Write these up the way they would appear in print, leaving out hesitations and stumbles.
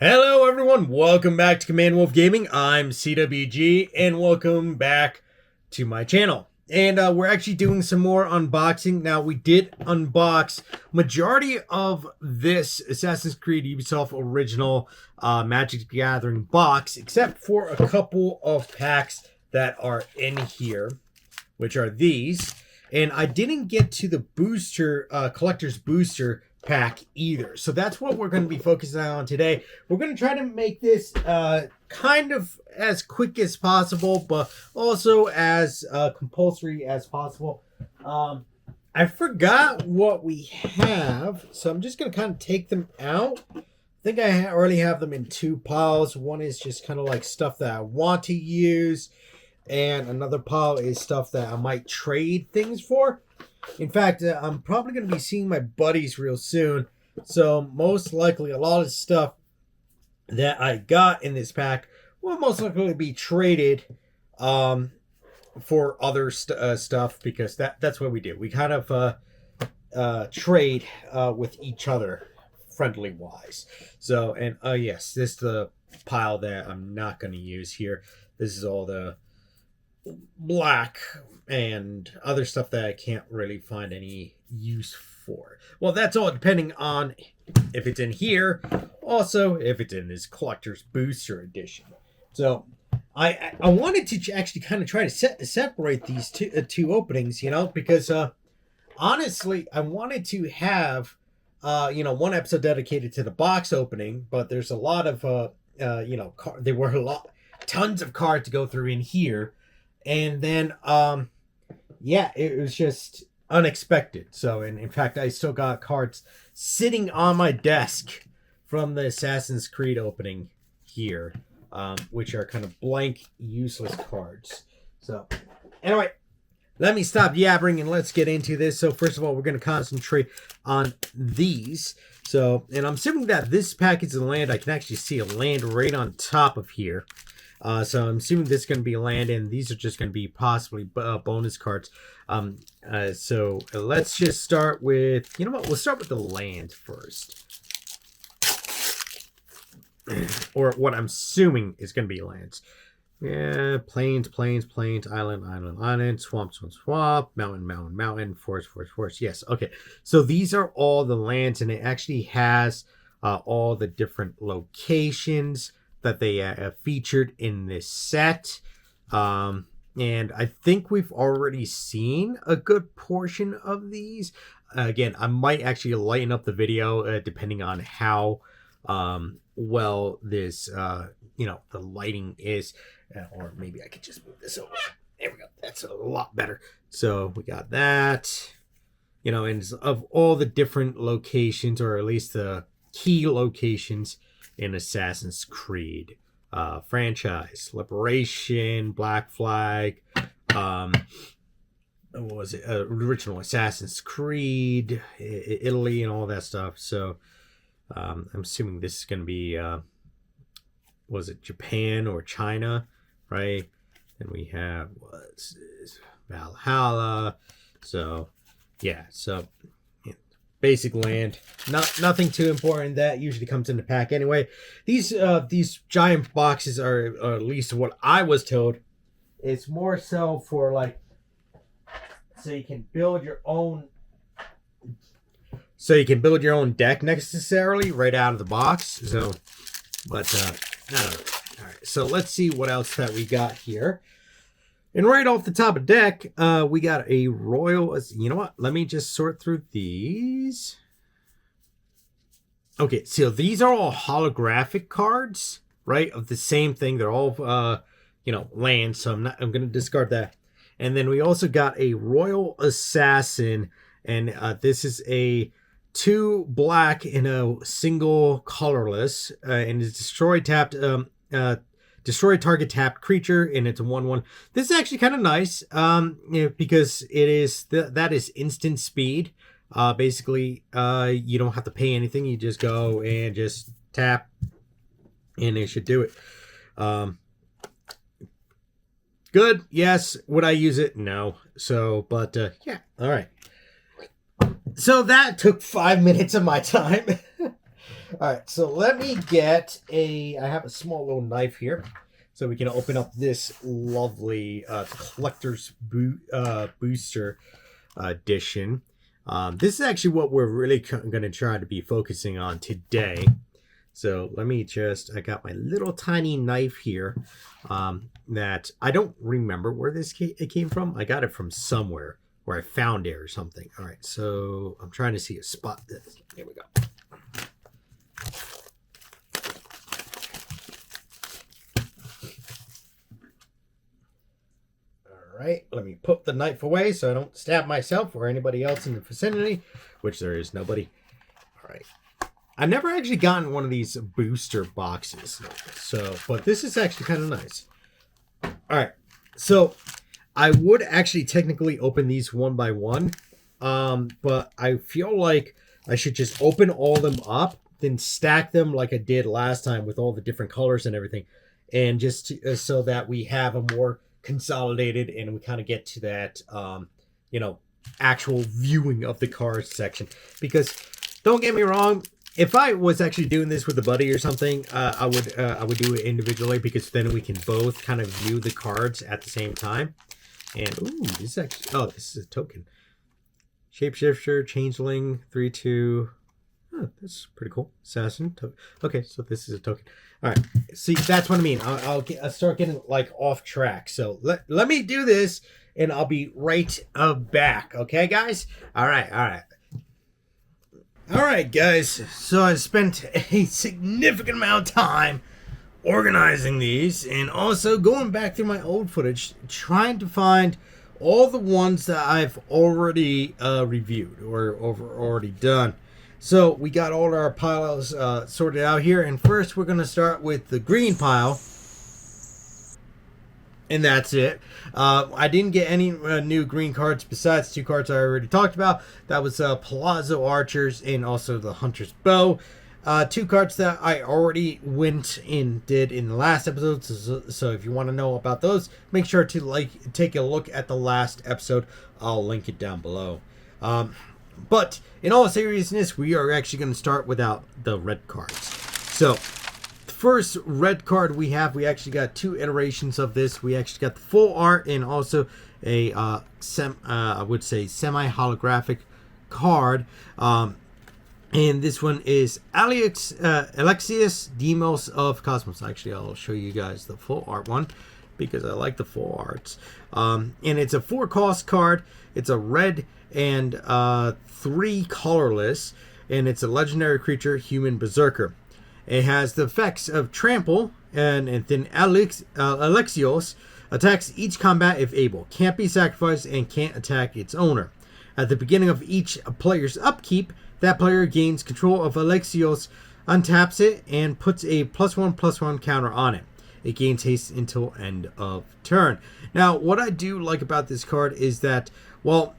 Hello everyone, welcome back to Command Wolf Gaming. I'm CWG and welcome back to my channel. And we're actually doing some more unboxing. Now we did unbox majority of this Assassin's Creed Ubisoft original Magic the Gathering box, except for a couple of packs that are in here, which are these. And I didn't get to the booster, collector's booster pack either. So that's what we're going to be focusing on today. We're going to try to make this kind of as quick as possible, but also as compulsory as possible. I forgot what we have, so I'm just going to kind of take them out. I think I already have them in two piles. One is just kind of like stuff that I want to use, and another pile is stuff that I might trade things for. In fact, I'm probably going to be seeing my buddies real soon. So most likely a lot of stuff that I got in this pack will most likely be traded for other stuff, because that's what we do. We kind of trade with each other friendly wise. So, and yes, this is the pile that I'm not going to use here. This is all the black and other stuff that I can't really find any use for. Well, that's all depending on if it's in here, also if it's in this collector's booster edition. So I wanted to actually kind of try to separate these two openings, you know, because honestly I wanted to have one episode dedicated to the box opening, but there's a lot of there were tons of cards to go through in here. And then, yeah, it was just unexpected. So, and in fact, I still got cards sitting on my desk from the Assassin's Creed opening here, which are kind of blank, useless cards. So, anyway, let me stop yabbering and let's get into this. So, first of all, we're going to concentrate on these. So, and I'm assuming that this package of land, I can actually see a land right on top of here. So I'm assuming this is going to be land, and these are just going to be possibly bonus cards. So let's just start with, you know what, we'll start with the land first. Or what I'm assuming is going to be lands. Yeah, plains, island, swamp, mountain, forest. Yes, okay. So these are all the lands, and it actually has all the different locations that they featured in this set. And I think we've already seen a good portion of these. Again, I might actually lighten up the video depending on how well this, the lighting is. Or maybe I could just move this over. There we go. That's a lot better. So we got that. And of all the different locations, or at least the key locations in Assassin's Creed franchise, Liberation, Black Flag, what was it, original Assassin's Creed, Italy, and all that stuff. So I'm assuming this is going to be was it Japan or China, right? And we have what's this, Valhalla. So yeah, so basic land, nothing too important. That usually comes in the pack anyway. These giant boxes are, or at least what I was told, it's more so for like, so you can build your own deck necessarily right out of the box. So, but I don't know. All right, so let's see what else that we got here. And right off the top of deck, we got a royal. You know what? Let me just sort through these. Okay, so these are all holographic cards, right? Of the same thing. They're all, lands. So I'm going to discard that. And then we also got a royal assassin, and this is a 2 black and a single colorless, and it's destroy target tapped creature, and it's a 1/1. This is actually kind of nice, because it is that is instant speed. Basically, you don't have to pay anything. You just go and just tap, and it should do it. Good. Yes. Would I use it? No. So, but yeah. All right. So that took 5 minutes of my time. All right, so let me get I have a small little knife here, so we can open up this lovely collector's booster edition. This is actually what we're really going to try to be focusing on today. So let me I got my little tiny knife here that I don't remember where it came from. I got it from somewhere where I found it or something. All right, so I'm trying to see a spot this. Here we go. All right, let me put the knife away so I don't stab myself or anybody else in the vicinity, which there is nobody. All right. I've never actually gotten one of these booster boxes, but this is actually kind of nice. All right, so I would actually technically open these one by one, but I feel like I should just open all of them up, then stack them like I did last time with all the different colors and everything, and just so that we have a more consolidated and we kind of get to that, actual viewing of the cards section. Because don't get me wrong. If I was actually doing this with a buddy or something, I would do it individually, because then we can both kind of view the cards at the same time. And ooh, this is actually this is a token. Shapeshifter, Changeling, 3/2. Oh, that's pretty cool. Assassin. Okay, so this is a token. All right. See, that's what I mean. I'll start getting like off track. So let me do this, and I'll be right back. Okay, guys. All right. All right, guys, so I spent a significant amount of time organizing these and also going back through my old footage, trying to find all the ones that I've already reviewed or already done. So we got all our piles sorted out here, and first we're going to start with the green pile. And that's it. I didn't get any new green cards besides 2 cards I already talked about. That was Palazzo Archers and also the Hunter's Bow. 2 cards that I already went and did in the last episode. So if you want to know about those, make sure to take a look at the last episode. I'll link it down below. But in all seriousness, we are actually going to start without the red cards. So first red card we actually got 2 iterations of this. We actually got the full art and also a I would say semi-holographic card. And this one is Alexius Demos of Cosmos. Actually, I'll show you guys the full art one because I like the full arts. And it's a 4-cost card. It's a red and 3 colorless, and it's a legendary creature, human berserker. It has the effects of Trample, and then Alexios attacks each combat if able. Can't be sacrificed and can't attack its owner. At the beginning of each player's upkeep, that player gains control of Alexios, untaps it, and puts a +1/+1 counter on it. It gains haste until end of turn. Now, what I do like about this card is that, well,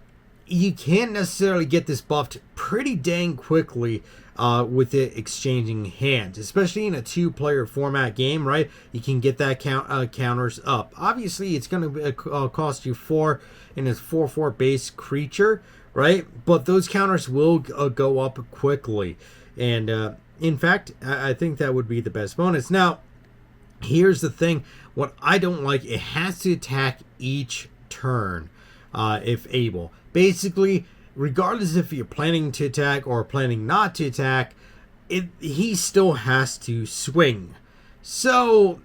you can't necessarily get this buffed pretty dang quickly with it exchanging hands, especially in a 2-player format game, right? You can get that counters up. Obviously, it's going to cost you 4 in a 4/4 base creature, right? But those counters will go up quickly. And in fact, I think that would be the best bonus. Now, here's the thing. What I don't like, it has to attack each turn if able. Basically, regardless if you're planning to attack or planning not to attack, he still has to swing. So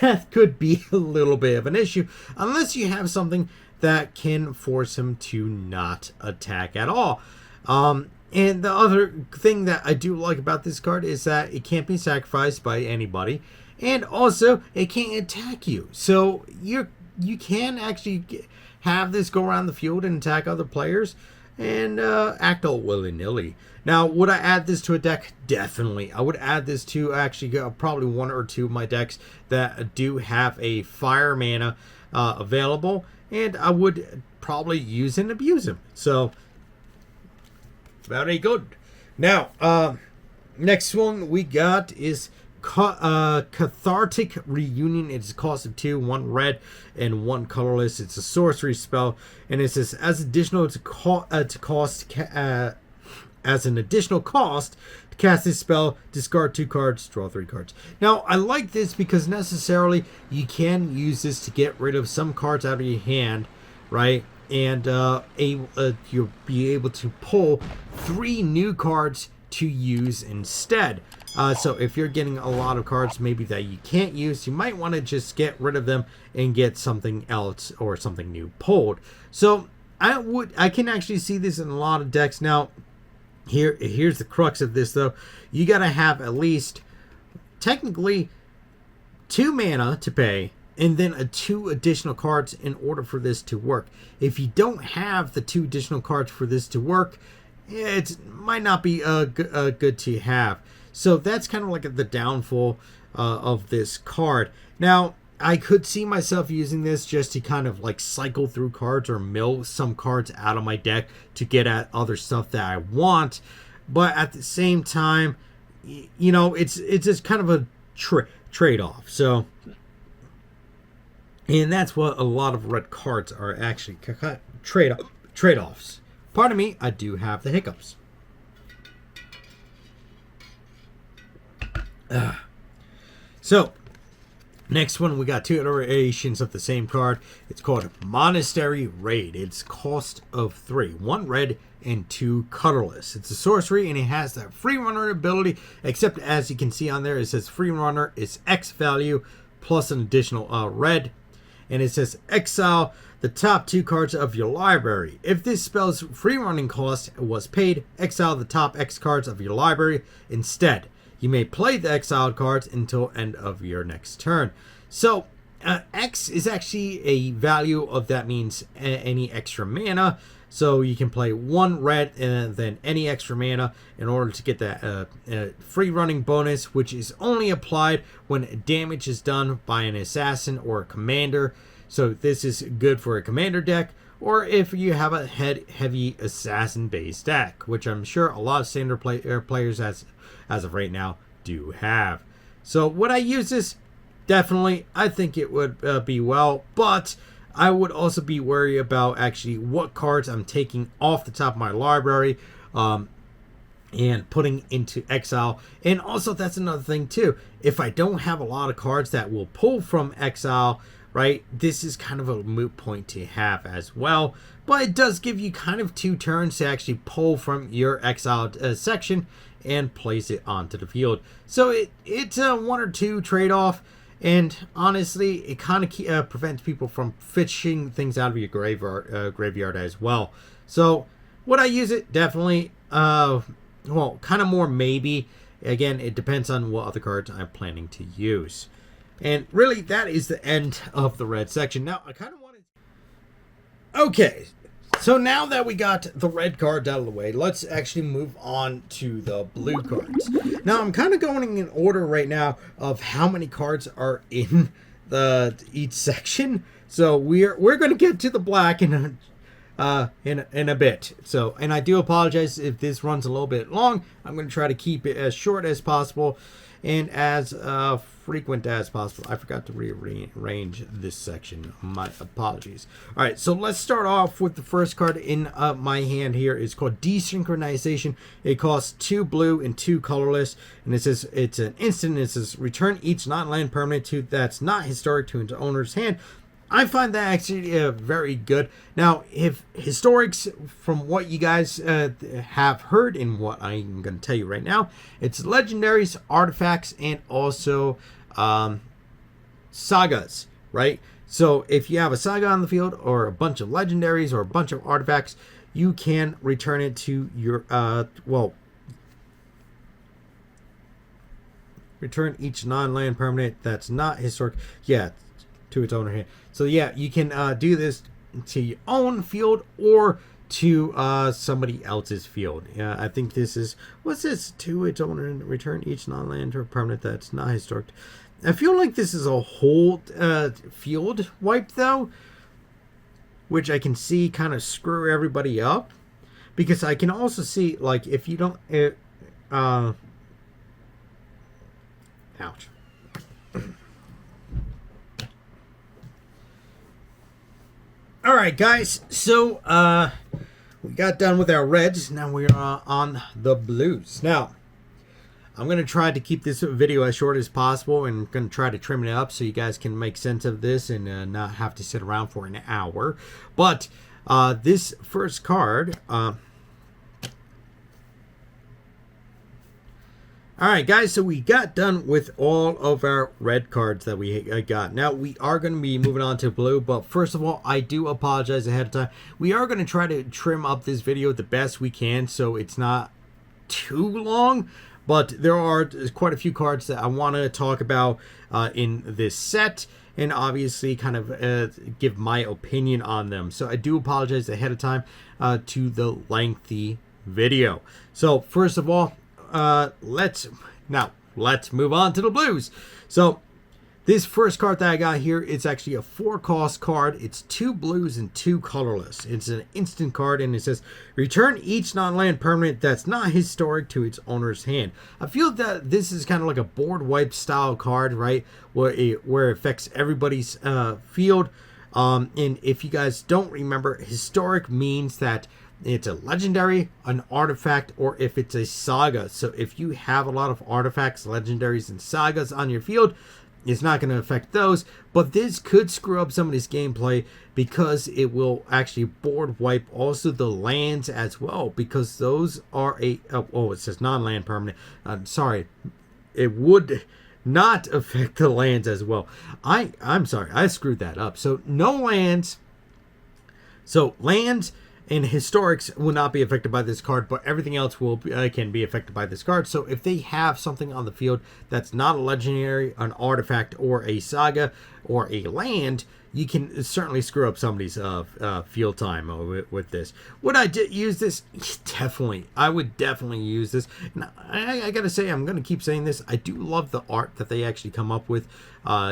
that could be a little bit of an issue unless you have something that can force him to not attack at all. And the other thing that I do like about this card is that it can't be sacrificed by anybody, and also it can't attack you. So you can actually have this go around the field and attack other players and act all willy-nilly. Now, would I add this to a deck? Definitely. I would add this to actually probably 1 or 2 of my decks that do have a fire mana available, and I would probably use and abuse him. So, very good. Now, next one we got is Cathartic Reunion. It's a cost of 2, 1 red and 1 colorless. It's a sorcery spell, and it says as additional to cost as an additional cost to cast this spell, discard 2 cards, draw 3 cards. Now, I like this because necessarily you can use this to get rid of some cards out of your hand, right? And you'll be able to pull 3 new cards to use instead. So if you're getting a lot of cards maybe that you can't use, you might want to just get rid of them and get something else or something new pulled. So I can actually see this in a lot of decks. Now, here's the crux of this though. You gotta have at least technically 2 mana to pay and then 2 additional cards in order for this to work. If you don't have the 2 additional cards for this to work, it might not be good to have. So that's kind of like the downfall of this card. Now, I could see myself using this just to kind of like cycle through cards or mill some cards out of my deck to get at other stuff that I want. But at the same time, you know, it's just kind of a trade-off. So, and that's what a lot of red cards are actually trade-offs. Pardon me, I do have the hiccups. So, next one, we got 2 iterations of the same card. It's called Monastery Raid. It's cost of 3. 1 red and 2 colorless. It's a sorcery and it has that free runner ability, except as you can see on there, it says free runner is X value plus an additional red. And it says exile the top 2 cards of your library. If this spell's free running cost was paid, exile the top X cards of your library instead. You may play the exiled cards until end of your next turn. So, X is actually a value of, that means any extra mana. So you can play 1 red and then any extra mana in order to get that free running bonus, which is only applied when damage is done by an assassin or a commander. So this is good for a commander deck, or if you have a heavy assassin based deck, which I'm sure a lot of standard players as of right now do have. So would I use this? Definitely. I think it would be well, but I would also be worried about actually what cards I'm taking off the top of my library and putting into exile. And also, that's another thing too. If I don't have a lot of cards that will pull from exile, right, this is kind of a moot point to have as well. But it does give you kind of 2 turns to actually pull from your exiled section and place it onto the field. So it's a 1 or 2 trade-off. And honestly, it kind of prevents people from fishing things out of your graveyard as well. So, would I use it? Definitely. Well, kind of more maybe. Again, it depends on what other cards I'm planning to use. And really, that is the end of the red section. Now, I kind of wanted... Okay, so now that we got the red cards out of the way, let's actually move on to the blue cards. Now, I'm kind of going in order right now of how many cards are in each section. So we're going to get to the black in a bit. So, and I do apologize if this runs a little bit long. I'm going to try to keep it as short as possible and as frequent as possible. I forgot to rearrange this section. My apologies. All right, so let's start off with the first card in my hand here. It's called Desynchronization. It costs 2 blue and 2 colorless, and it says it's an instant. It says return each non-land permanent that's not historic to its owner's hand. I find that actually very good. Now, if historics, from what you guys have heard and what I'm going to tell you right now, it's legendaries, artifacts, and also sagas, right? So if you have a saga on the field or a bunch of legendaries or a bunch of artifacts, you can return it to your, return each non-land permanent that's not historic. Yeah, to its owner hand. So yeah, you can do this to your own field or to somebody else's field. Yeah, I think this is, what's this? To its owner and return each non-land or permanent that's not historic. I feel like this is a whole field wipe though, which I can see kind of screw everybody up, because I can also see, like, if you don't ouch. All right, guys. So, we got done with our reds. Now we are on the blues. Now, I'm going to try to keep this video as short as possible, and I'm going to try to trim it up so you guys can make sense of this and not have to sit around for an hour. But this first card... Alright guys, so we got done with all of our red cards that we got. Now we are going to be moving on to blue, but first of all, I do apologize ahead of time. We are going to try to trim up this video the best we can so it's not too long, but there are quite a few cards that I want to talk about in this set, and obviously kind of give my opinion on them. So I do apologize ahead of time to the lengthy video. So first of all, let's move on to the blues. So this first card that I got here, it's actually a 4-cost card. It's 2 blues and 2 colorless. It's an instant card, and it says return each non-land permanent that's not historic to its owner's hand. I feel that this is kind of like a board wipe style card, right? Where it affects everybody's field. And if you guys don't remember, historic means that it's a legendary, an artifact, or if it's a saga. So if you have a lot of artifacts, legendaries, and sagas on your field, it's not going to affect those. But this could screw up some of this gameplay because it will actually board wipe also the lands as well, because those are it says non-land permanent. I'm sorry, it would not affect the lands as well. I'm sorry, I screwed that up. So no lands. So lands and historics will not be affected by this card, but everything else will can be affected by this card. So if they have something on the field that's not a legendary, an artifact, or a saga, or a land, you can certainly screw up somebody's field time with this. Would I use this? Definitely. I would definitely use this. Now, I gotta say, I'm gonna keep saying this. I do love the art that they actually come up with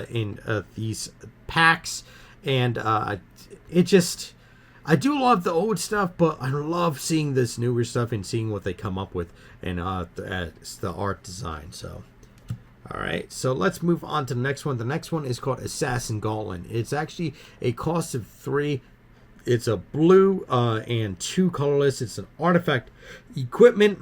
in these packs, and it just... I do love the old stuff, but I love seeing this newer stuff and seeing what they come up with and the art design. So, all right, so let's move on to the next one. The next one is called Assassin Gauntlet. It's actually a cost of 3. It's a blue and 2 colorless. It's an artifact equipment.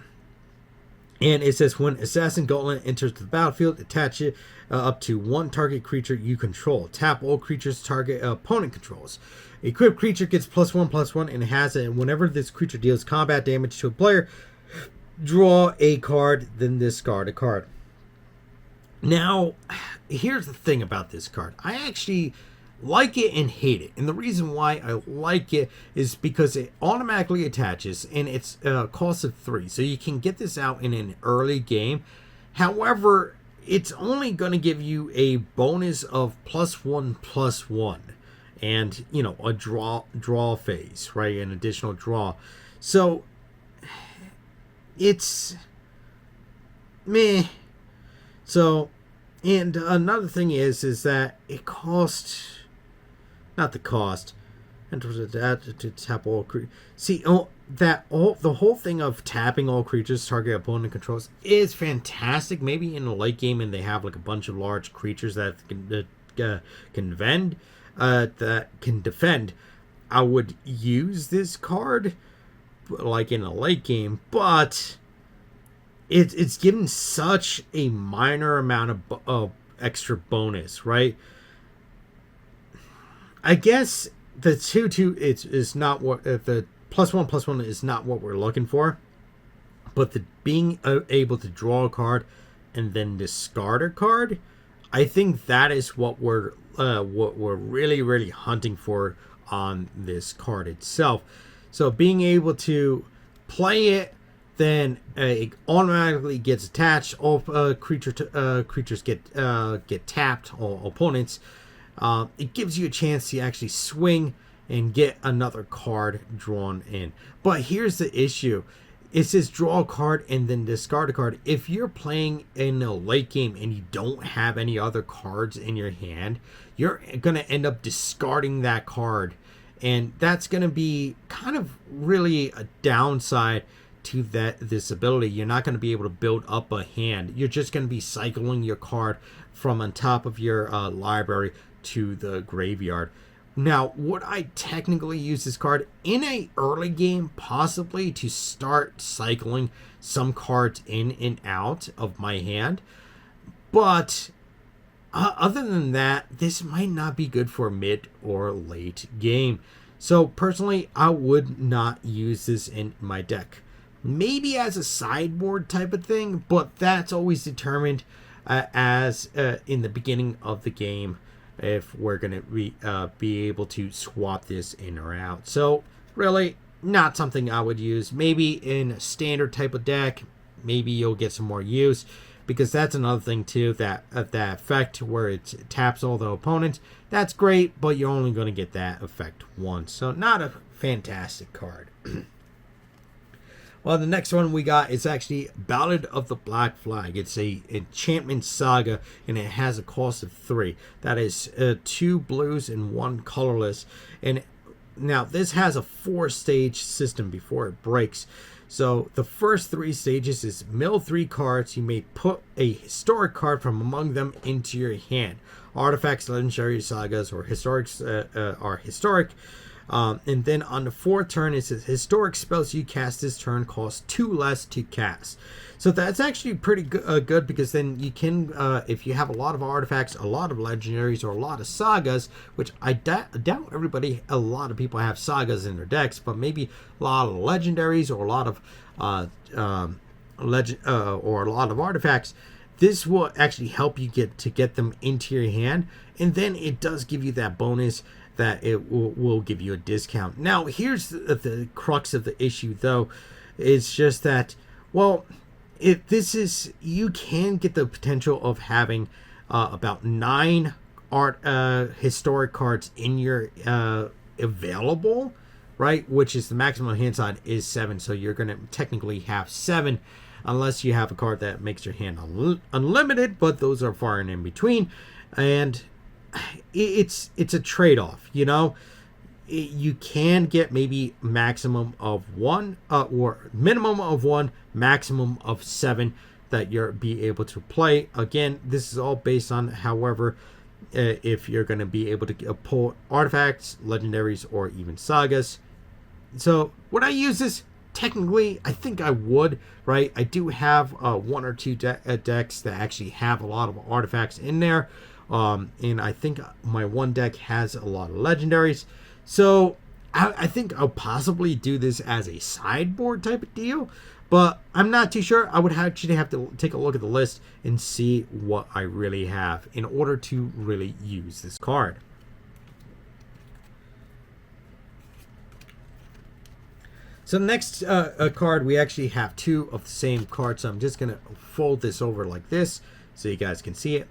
And it says when Assassin Gauntlet enters the battlefield, attach it up to 1 target creature you control. Tap all creatures target opponent controls. Equipped creature gets +1/+1 and has it. And whenever this creature deals combat damage to a player, draw a card, then discard a card. Now, here's the thing about this card. I actually like it and hate it. And the reason why I like it is because it automatically attaches, and it's a cost of 3. So you can get this out in an early game. However, it's only going to give you a bonus of +1/+1. And, you know, a draw phase, right? An additional draw. So, it's meh. So, and another thing is that it costs, not the cost, and to tap all creatures. See, the whole thing of tapping all creatures target opponent controls is fantastic. Maybe in the late game and they have like a bunch of large creatures that can vend. That can defend, I would use this card like in a late game, but it's given such a minor amount of extra bonus, right? I guess the 2/2 is not what the +1/+1 is not what we're looking for, but the being able to draw a card and then discard a card, I think that is what we're really, really hunting for on this card itself. So being able to play it, then it automatically gets attached. All creatures get tapped, all opponents. It gives you a chance to actually swing and get another card drawn in. But here's the issue. It says draw a card and then discard a card. If you're playing in a late game and you don't have any other cards in your hand, you're going to end up discarding that card. And that's going to be kind of really a downside to this ability. You're not going to be able to build up a hand. You're just going to be cycling your card from on top of your library to the graveyard, Now, would I technically use this card in a early game, possibly to start cycling some cards in and out of my hand? But other than that, this might not be good for mid or late game. So personally, I would not use this in my deck. Maybe as a sideboard type of thing, but that's always determined as in the beginning of the game if we're going to be able to swap this in or out. So really not something I would use. Maybe in a standard type of deck, maybe you'll get some more use, because that's another thing too, that effect where it taps all the opponents. That's great, but you're only going to get that effect once. So not a fantastic card. Well, the next one we got is actually Ballad of the Black Flag. It's a enchantment saga, and it has a cost of 3. That is 2 blues and 1 colorless. And now this has a 4-stage system before it breaks. So the first 3 stages is mill 3 cards. You may put a historic card from among them into your hand. Artifacts, legendary sagas, or historics are historic. And then on the 4th turn, it says historic spells you cast this turn cost 2 less to cast. So that's actually pretty good, because then you can, if you have a lot of artifacts, a lot of legendaries, or a lot of sagas, which I doubt a lot of people have sagas in their decks, but maybe a lot of legendaries or a lot of or a lot of artifacts. This will actually help you get them into your hand, and then it does give you that bonus that it will give you a discount. Now, here's the crux of the issue, though. It's just that, well, you can get the potential of having about 9 historic cards in your available, right? Which is the maximum hand size is 7, so you're going to technically have 7, unless you have a card that makes your hand unlimited, but those are far and in between. And it's a trade-off, you know. You can get maybe maximum of 1 or minimum of 1, maximum of 7 that you'll be able to play. Again, this is all based on, however, if you're going to be able to pull artifacts, legendaries, or even sagas. So would I use this? Technically, I think I would, right? I do have 1 or 2 decks that actually have a lot of artifacts in there. And I think my one deck has a lot of legendaries. So I think I'll possibly do this as a sideboard type of deal. But I'm not too sure. I would actually have to take a look at the list and see what I really have in order to really use this card. So the next card, we actually have 2 of the same card. So I'm just going to fold this over like this so you guys can see it.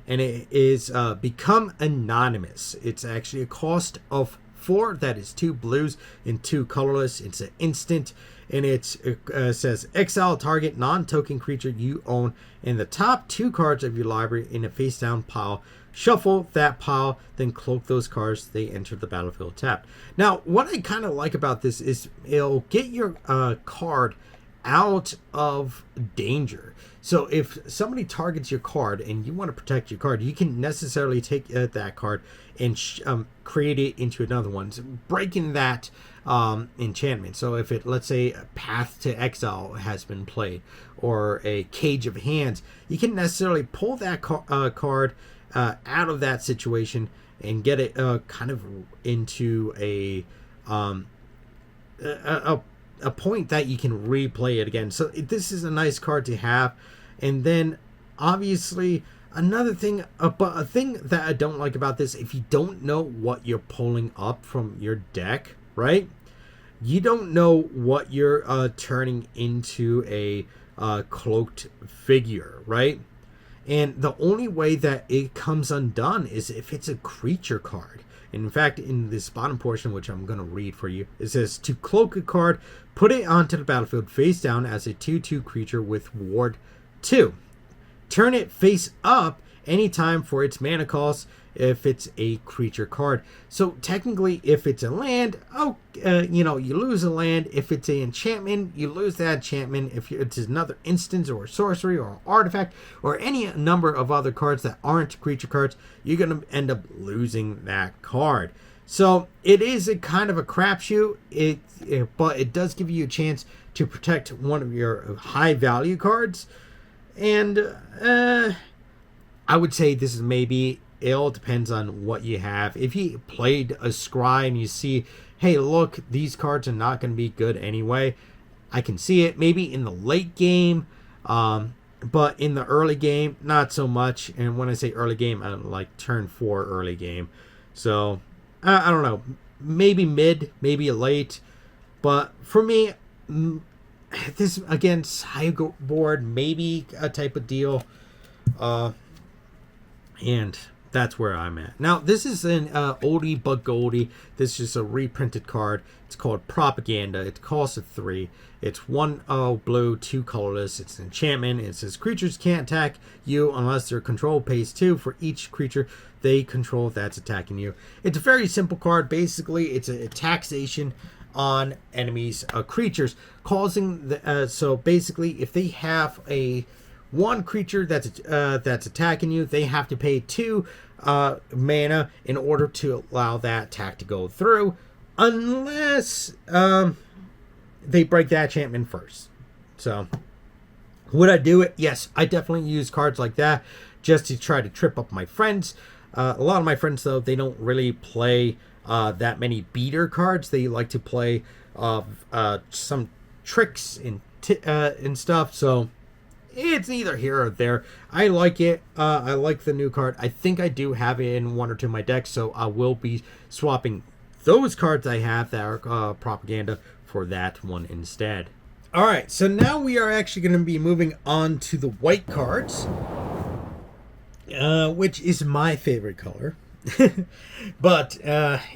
And it is Become Anonymous. It's actually a cost of 4. That is 2 blues and 2 colorless. It's an instant. And it says exile target non-token creature you own in the top 2 cards of your library in a face-down pile. Shuffle that pile, then cloak those cards. They enter the battlefield tapped. Now, what I kind of like about this is it'll get your card out of danger. So if somebody targets your card and you want to protect your card, you can necessarily take that card and create it into another one, so breaking that enchantment. So if it, let's say, Path to Exile has been played, or a Cage of Hands, you can necessarily pull that card out of that situation and get it kind of into a point that you can replay it again. So this is a nice card to have. And then obviously another thing, but a thing that I don't like about this, if you don't know what you're pulling up from your deck, right? You don't know what you're turning into a cloaked figure, right? And the only way that it comes undone is if it's a creature card. In fact, in this bottom portion, which I'm going to read for you, it says, to cloak a card, put it onto the battlefield face down as a 2/2 creature with ward 2. Turn it face up anytime for its mana cost if it's a creature card. So technically, if it's a land, you lose a land. If it's an enchantment, you lose that enchantment. If it's another instance or a sorcery or an artifact or any number of other cards that aren't creature cards, you're going to end up losing that card. So it is a kind of a crapshoot. But it does give you a chance to protect one of your high value cards. And I would say this is maybe, it all depends on what you have. If you played a scry and you see, hey, look, these cards are not going to be good anyway, I can see it. Maybe in the late game, but in the early game, not so much. And when I say early game, I don't like turn 4 early game. So I don't know. Maybe mid, maybe late. But for me, this, again, sideboard, maybe a type of deal. And that's where I'm at. Now, this is an oldie but goldie. This is a reprinted card. It's called Propaganda. It costs a 3. It's 1 blue, 2 colorless. It's an enchantment. It says creatures can't attack you unless their control pays 2 for each creature they control that's attacking you. It's a very simple card. Basically, it's a taxation on enemies, creatures, causing the so basically, if they have a one creature that's attacking you, they have to pay 2 mana in order to allow that attack to go through, unless they break that enchantment first. So would I do it? Yes, I definitely use cards like that just to try to trip up my friends. A lot of my friends, though, they don't really play that many beater cards. They like to play some tricks and stuff. So it's neither here or there. I like it. I like the new card. I think I do have it in 1 or 2 of my decks, so I will be swapping those cards I have that are Propaganda for that one instead. All right, so now we are actually going to be moving on to the white cards, which is my favorite color. But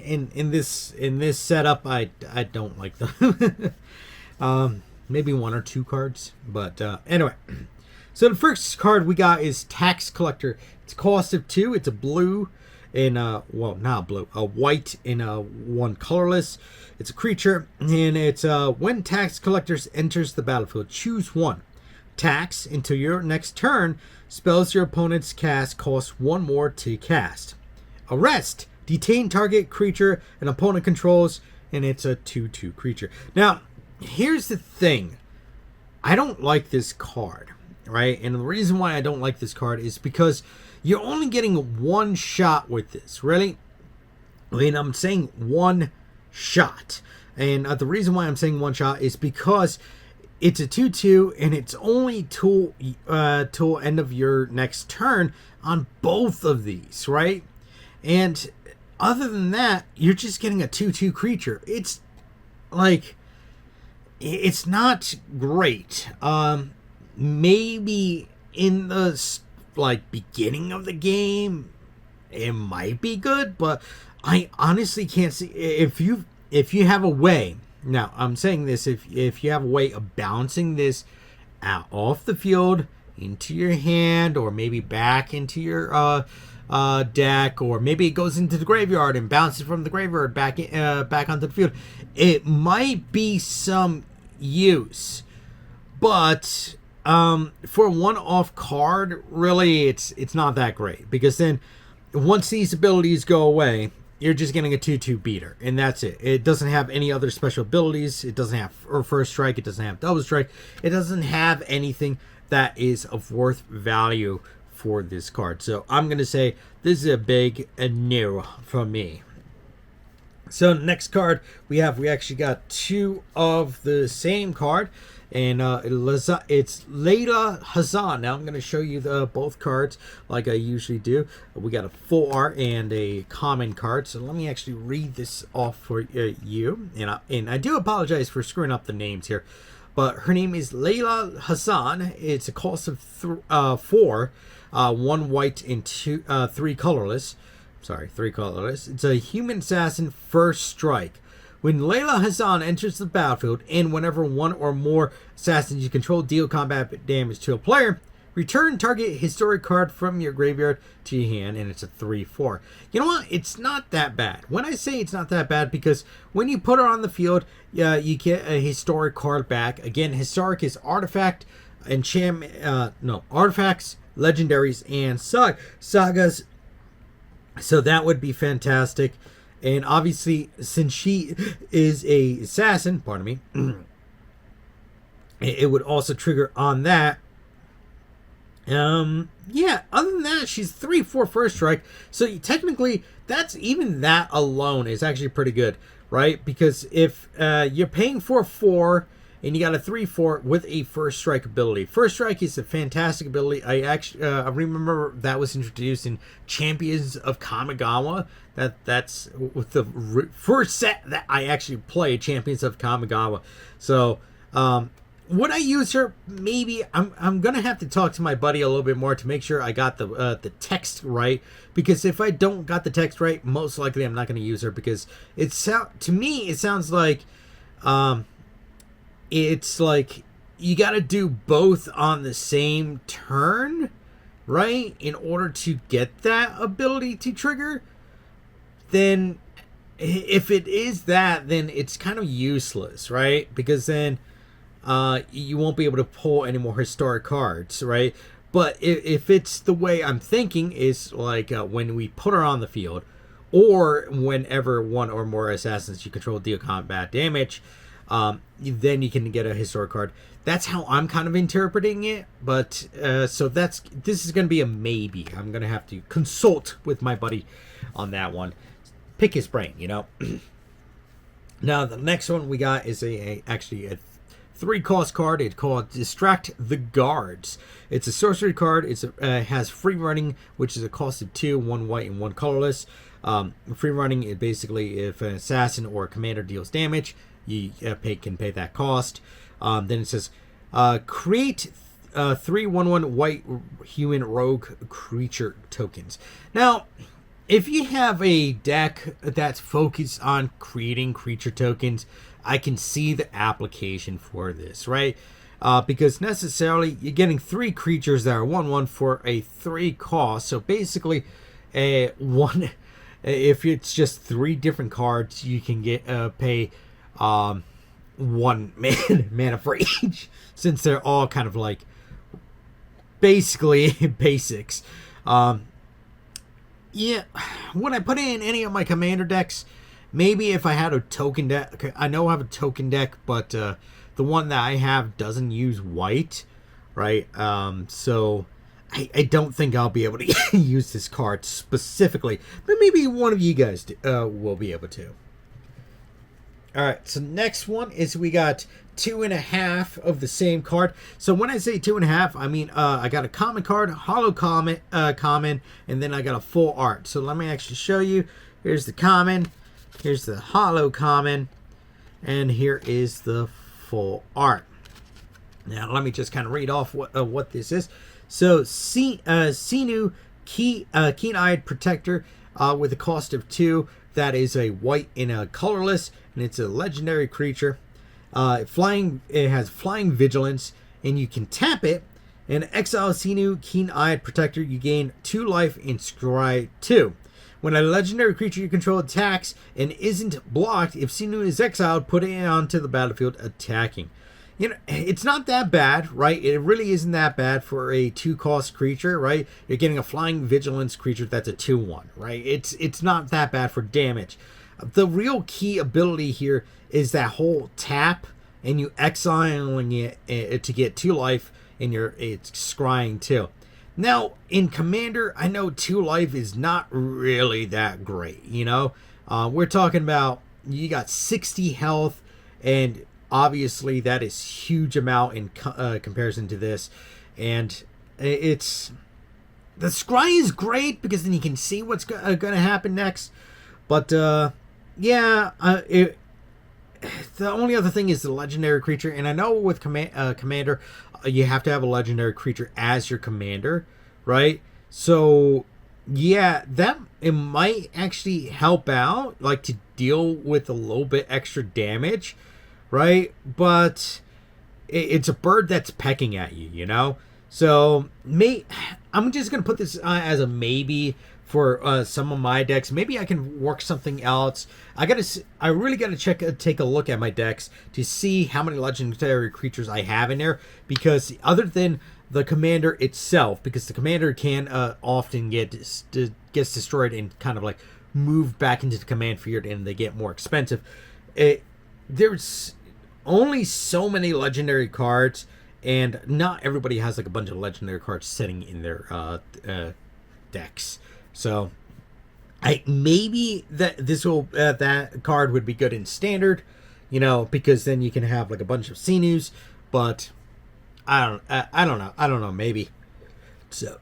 in this setup, I don't like them. Maybe 1 or 2 cards, but anyway. So the first card we got is Tax Collector. It's a cost of 2. It's a blue and well, not blue, a white and 1 colorless. It's a creature, and it's when Tax Collectors enters the battlefield, choose 1 tax until your next turn. Spells your opponent's cast cost 1 more to cast. Arrest, detain target creature an opponent controls, and it's a 2/2 creature. Now, here's the thing. I don't like this card, right? And the reason why I don't like this card is because you're only getting 1 shot with this, really. I mean, I'm saying 1 shot. And the reason why I'm saying 1 shot is because it's a 2/2, and it's only till end of your next turn on both of these, right? And other than that, you're just getting a 2/2 creature. It's like, it's not great. Maybe in the beginning of the game, it might be good, but I honestly can't see if you have a way. Now, I'm saying this, if you have a way of bouncing this off the field into your hand, or maybe back into your deck, or maybe it goes into the graveyard and bounces from the graveyard back onto the field, it might be some use. But for a one-off card, really, it's not that great, because then once these abilities go away, you're just getting a 2/2 beater, and that's it. It doesn't have any other special abilities. It doesn't have first strike. It doesn't have double strike. It doesn't have anything that is of worth value for this card. So I'm going to say this is a big no from me. So next card we actually got 2 of the same card, and it's Layla Hazan. Now I'm going to show you both cards like I usually do. We got a full art and a common card. So let me actually read this off for you. And I do apologize for screwing up the names here, but her name is Layla Hazan. It's a cost of 4, 1 white and 3 colorless. Sorry, 3 colorless. It's a human assassin, first strike. When Layla Hazan enters the battlefield, and whenever 1 or more assassins you control deal combat damage to a player, return target historic card from your graveyard to your hand, and it's a 3/4. You know what? It's not that bad. When I say it's not that bad, because when you put her on the field, you get a historic card back. Again, historic is artifact, artifacts, legendaries, and sagas. So that would be fantastic. And obviously, since she is a assassin, pardon me, it would also trigger on that. Yeah, other than that, she's 3/4 first strike. So technically, that's even that alone is actually pretty good, right? Because if you're paying for 4 and you got a 3/4 with a first strike ability. First strike is a fantastic ability. I remember that was introduced in Champions of Kamigawa. That's with the first set that I actually played, Champions of Kamigawa. So, would I use her? Maybe. I'm gonna have to talk to my buddy a little bit more to make sure I got the text right. Because if I don't got the text right, most likely I'm not gonna use her, because to me it sounds like it's like you got to do both on the same turn, right? In order to get that ability to trigger. Then if it is that, then it's kind of useless, right? Because then you won't be able to pull any more historic cards, right? But if it's the way I'm thinking, is like when we put her on the field, or whenever one or more assassins you control deal combat damage, then you can get a historic card. That's how I'm kind of interpreting it. But so this is going to be a maybe. I'm going to have to consult with my buddy on that one. Pick his brain, you know. Now the next one we got is actually a 3-cost card. It's called Distract the Guards. It's a sorcery card. It has free running, which is a cost of 2, 1 white and 1 colorless. Free running is basically if an assassin or a commander deals damage, you can pay that cost. Then it says, create 3/1/1 white human rogue creature tokens. Now, if you have a deck that's focused on creating creature tokens, I can see the application for this, right? Because necessarily you're getting 3 creatures that are 1/1 for a 3 cost. So basically, one, if it's just 3 different cards, you can get pay 1 mana for each, since they're all kind of like basically basics. Yeah, would I put it in any of my commander decks? Maybe if I had a token deck. I know I have a token deck, but the one that I have doesn't use white, right? So I don't think I'll be able to use this card specifically, but maybe one of you guys will be able to. All right, so next one is we got 2.5 of the same card. So when I say 2.5, I mean I got a common card, hollow common, and then I got a full art. So let me actually show you. Here's the common, here's the hollow common, and here is the full art. Now let me just kind of read off what this is. So Sinu, Keen-Eyed Protector, with a cost of 2. That is a white and a colorless, and it's a legendary creature. It has flying vigilance, and you can tap it. And exile Sinu, Keen-Eyed Protector. You gain 2 life and scry 2. When a legendary creature you control attacks and isn't blocked, if Sinu is exiled, put it onto the battlefield attacking. You know, it's not that bad, right? It really isn't that bad for a 2-cost creature, right? You're getting a flying vigilance creature that's a 2/1, right? It's not that bad for damage. The real key ability here is that whole tap, and you exiling it to get 2 life, and it's scrying 2. Now, in Commander, I know 2 life is not really that great, you know? We're talking about, you got 60 health, and obviously that is huge amount in comparison to this. And the scry is great, because then you can see what's going to happen next. But, yeah, the only other thing is the legendary creature. And I know with Commander, you have to have a legendary creature as your commander, right? So yeah, it might actually help out, like to deal with a little bit extra damage, right? But it's a bird that's pecking at you, you know? So I'm just gonna put this as a maybe for some of my decks. Maybe I can work something else. I really gotta take a look at my decks to see how many legendary creatures I have in there, because other than the commander itself, because the commander can often gets destroyed and kind of like moved back into the command field, and they get more expensive. There's only so many legendary cards, and not everybody has like a bunch of legendary cards sitting in their decks. So maybe that card would be good in standard, because then you can have like a bunch of Sinus, but I don't know, maybe. So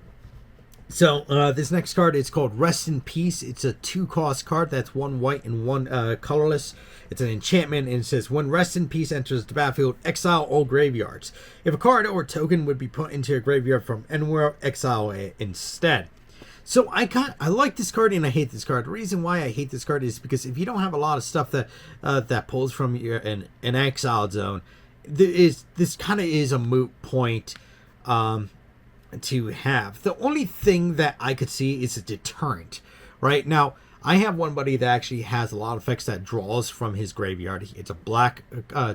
this next card is called Rest in Peace. It's a 2-cost card that's 1 white and 1 colorless. It's an enchantment, and it says when Rest in Peace enters the battlefield, exile all graveyards. If a card or token would be put into your graveyard from anywhere, exile it instead. So I like this card and I hate this card. The reason why I hate this card is because if you don't have a lot of stuff that pulls from an exiled zone, this kind of is a moot point to have. The only thing that I could see is a deterrent. Right now, I have one buddy that actually has a lot of effects that draws from his graveyard. It's a black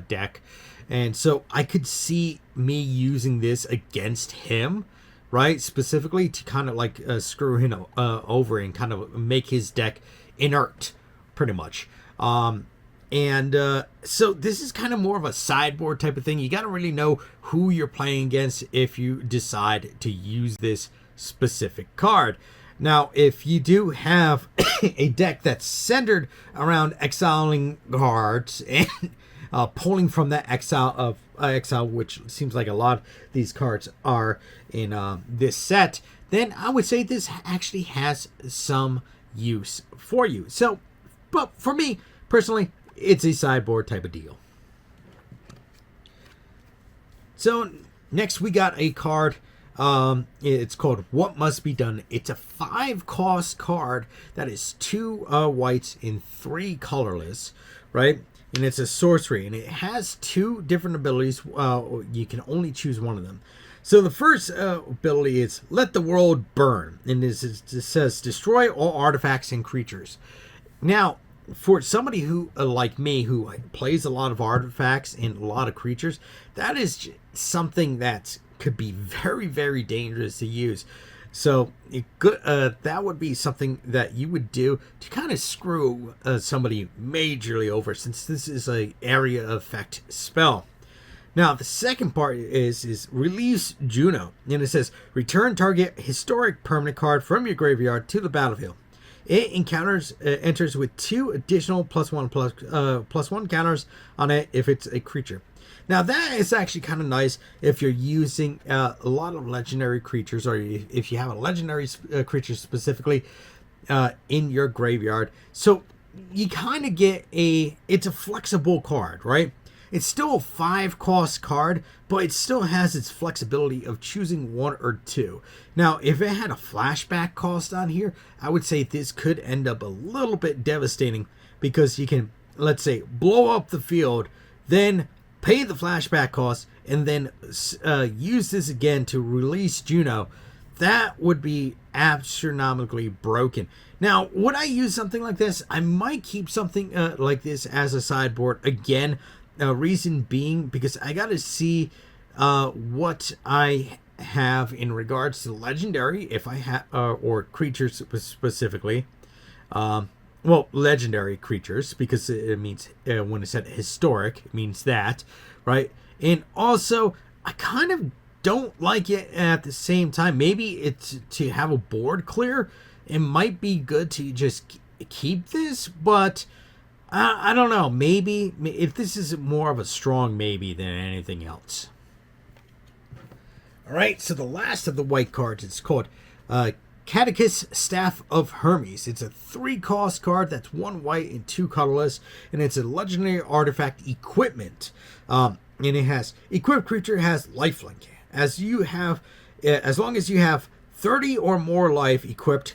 deck, and so I could see me using this against him, right? Specifically to kind of like screw him over and kind of make his deck inert, pretty much. So this is kind of more of a sideboard type of thing. You got to really know who you're playing against if you decide to use this specific card. Now, if you do have a deck that's centered around exiling cards and pulling from that exile, which seems like a lot of these cards are in this set, then I would say this actually has some use for you. So, but for me personally, it's a sideboard type of deal. So next we got a card. It's called What Must Be Done. It's a 5-cost card that is 2 whites and 3 colorless, right? And it's a sorcery, and it has 2 different abilities. You can only choose one of them. So the first ability is Let the World Burn, and it says destroy all artifacts and creatures. Now, for somebody who, like me, who plays a lot of artifacts and a lot of creatures, that is something that could be very, very dangerous to use. So that would be something that you would do to kind of screw somebody majorly over, since this is a area effect spell. Now, the second part is Release Juno, and it says return target historic permanent card from your graveyard to the battlefield. It enters with 2 additional +1/+1 counters on it if it's a creature. Now that is actually kind of nice if you're using a lot of legendary creatures, or if you have a legendary creature specifically in your graveyard. So you kind of get it's a flexible card, right? It's still a 5-cost card, but it still has its flexibility of choosing 1 or 2. Now, if it had a flashback cost on here, I would say this could end up a little bit devastating, because you can, let's say, blow up the field, then pay the flashback cost, and then use this again to release Juno. That would be astronomically broken. Now, would I use something like this? I might keep something like this as a sideboard again. Reason being, because I got to see what I have in regards to legendary, if I have, or creatures specifically. Well, legendary creatures, because it means when it said historic, it means that, right? And also, I kind of don't like it at the same time. Maybe it's to have a board clear. It might be good to just keep this, but I don't know. Maybe if this is more of a strong maybe than anything else. All right, so the last of the white cards, it's called Catechist Staff of Hermes. It's a 3-cost card that's 1 white and 2 colorless, and it's a legendary artifact equipment. And it has equipped creature has lifelink. As long as you have 30 or more life, equipped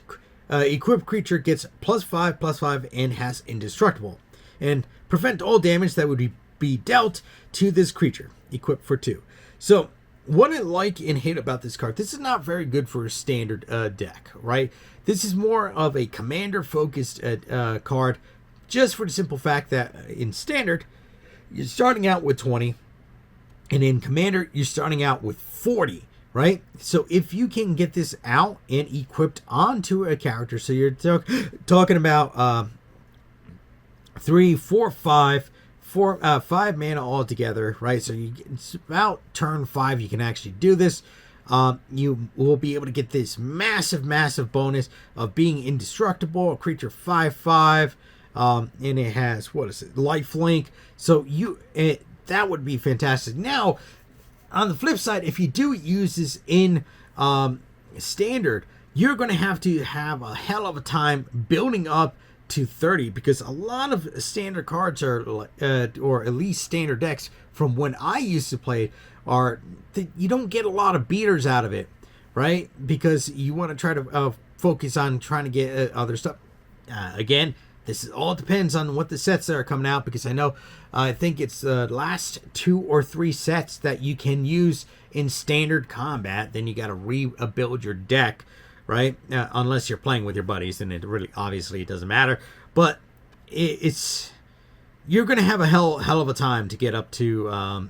creature gets +5/+5 and has indestructible, and prevent all damage that would be dealt to this creature, equipped for 2. So what I like and hate about this card, this is not very good for a standard deck, right? This is more of a commander-focused card, just for the simple fact that in standard, you're starting out with 20, and in commander, you're starting out with 40, right? So if you can get this out and equipped onto a character, so you're talking about 3, 4, 5, 5 mana altogether, right? So it's about turn 5 you can actually do this. You will be able to get this massive bonus of being indestructible, a creature 5/5, and it has, what is it, lifelink. So that would be fantastic. Now, on the flip side, if you do use this in standard, you're going to have a hell of a time building up to 30, because a lot of standard cards are, or at least standard decks from when I used to play, are you don't get a lot of beaters out of it, right? Because you want to try to focus on trying to get other stuff. Again, this all depends on what the sets that are coming out, because I think it's the last 2 or 3 sets that you can use in standard combat. Then you got to rebuild your deck, right? Unless you're playing with your buddies, then it really obviously it doesn't matter. But you're going to have a hell of a time to get up to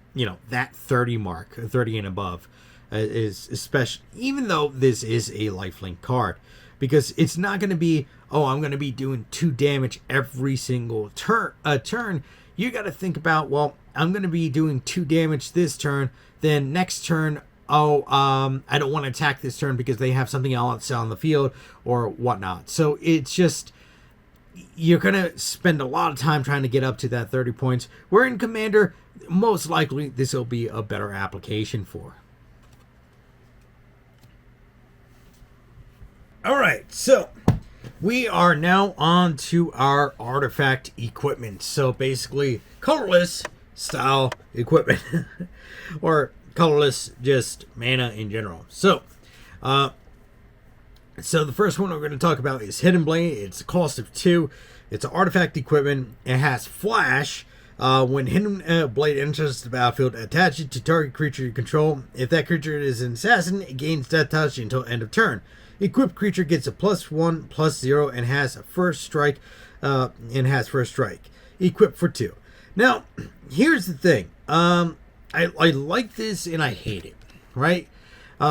that 30 mark, 30 and above, is especially, even though this is a lifelink card, because it's not going to be, I'm going to be doing 2 damage every single turn. You got to think about, well, I'm going to be doing 2 damage this turn, then next turn, I don't want to attack this turn because they have something else on the field or whatnot. So it's just, you're going to spend a lot of time trying to get up to that 30 points, where in Commander, most likely this will be a better application for. All right, so we are now on to our artifact equipment. So basically, colorless style equipment, or colorless just mana in general. So the first one we're going to talk about is Hidden Blade. It's a cost of 2. It's an artifact equipment. It has flash. When Hidden Blade enters the battlefield, attach it to target creature you control. If that creature is an assassin, it gains death touch until end of turn. Equipped creature gets a +1/+0 and has first strike. Equipped for 2. Now, here's the thing. I like this and I hate it, right?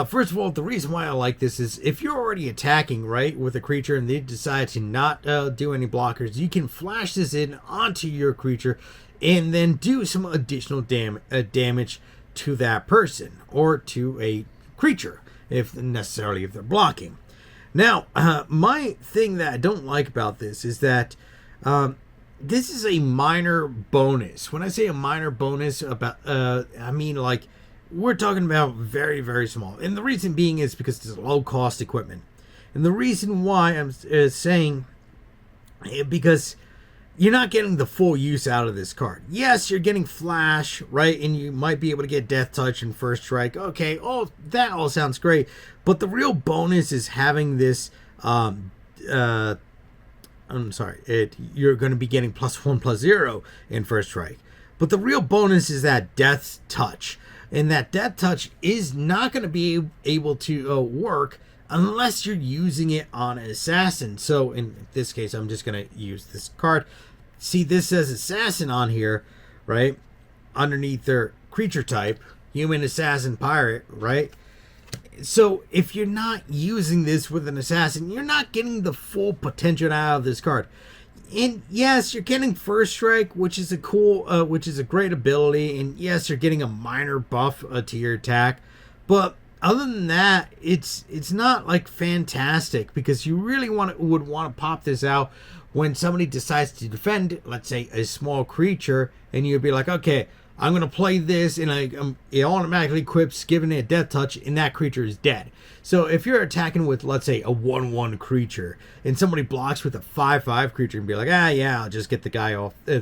First of all, the reason why I like this is if you're already attacking, right, with a creature and they decide to not do any blockers, you can flash this in onto your creature and then do some additional damage to that person or to a creature, if they're blocking. Now, my thing that I don't like about this is that this is a minor bonus. When I say a minor bonus, I mean, like, we're talking about very, very small. And the reason being is because it's low-cost equipment. And the reason why I'm saying, because you're not getting the full use out of this card. Yes, you're getting flash, right? And you might be able to get death touch and first strike. Okay, that all sounds great. But the real bonus is having this, you're going to be getting +1/+0 in first strike. But the real bonus is that death touch. And that death touch is not going to be able to work unless you're using it on an assassin. So in this case, I'm just going to use this card. See, this says assassin on here, right? Underneath their creature type, human, assassin, pirate, right? So if you're not using this with an assassin, you're not getting the full potential out of this card. And yes, you're getting first strike, which is a great ability, and yes, you're getting a minor buff to your attack. But other than that, it's not like fantastic, because you really would want to pop this out when somebody decides to defend, let's say, a small creature, and you'd be like, okay, I'm going to play this, and it automatically equips, giving it a death touch, and that creature is dead. So if you're attacking with, let's say, a 1/1 creature, and somebody blocks with a 5/5 creature and be like, yeah, I'll just get the guy off the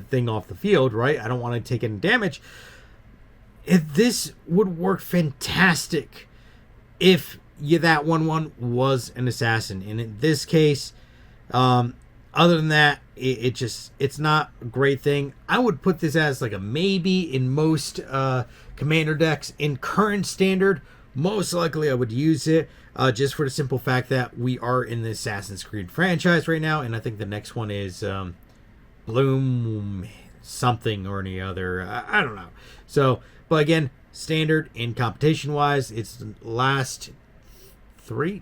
field, right? I don't want to take any damage. This would work fantastic if that 1/1 was an assassin. And in this case, other than that, it's not a great thing. I would put this as like a maybe in most commander decks. In current standard, most likely I would use it, just for the simple fact that we are in the Assassin's Creed franchise right now, and I think the next one is Bloom something or any other. I don't know. So, but again, Standard and competition wise, it's the last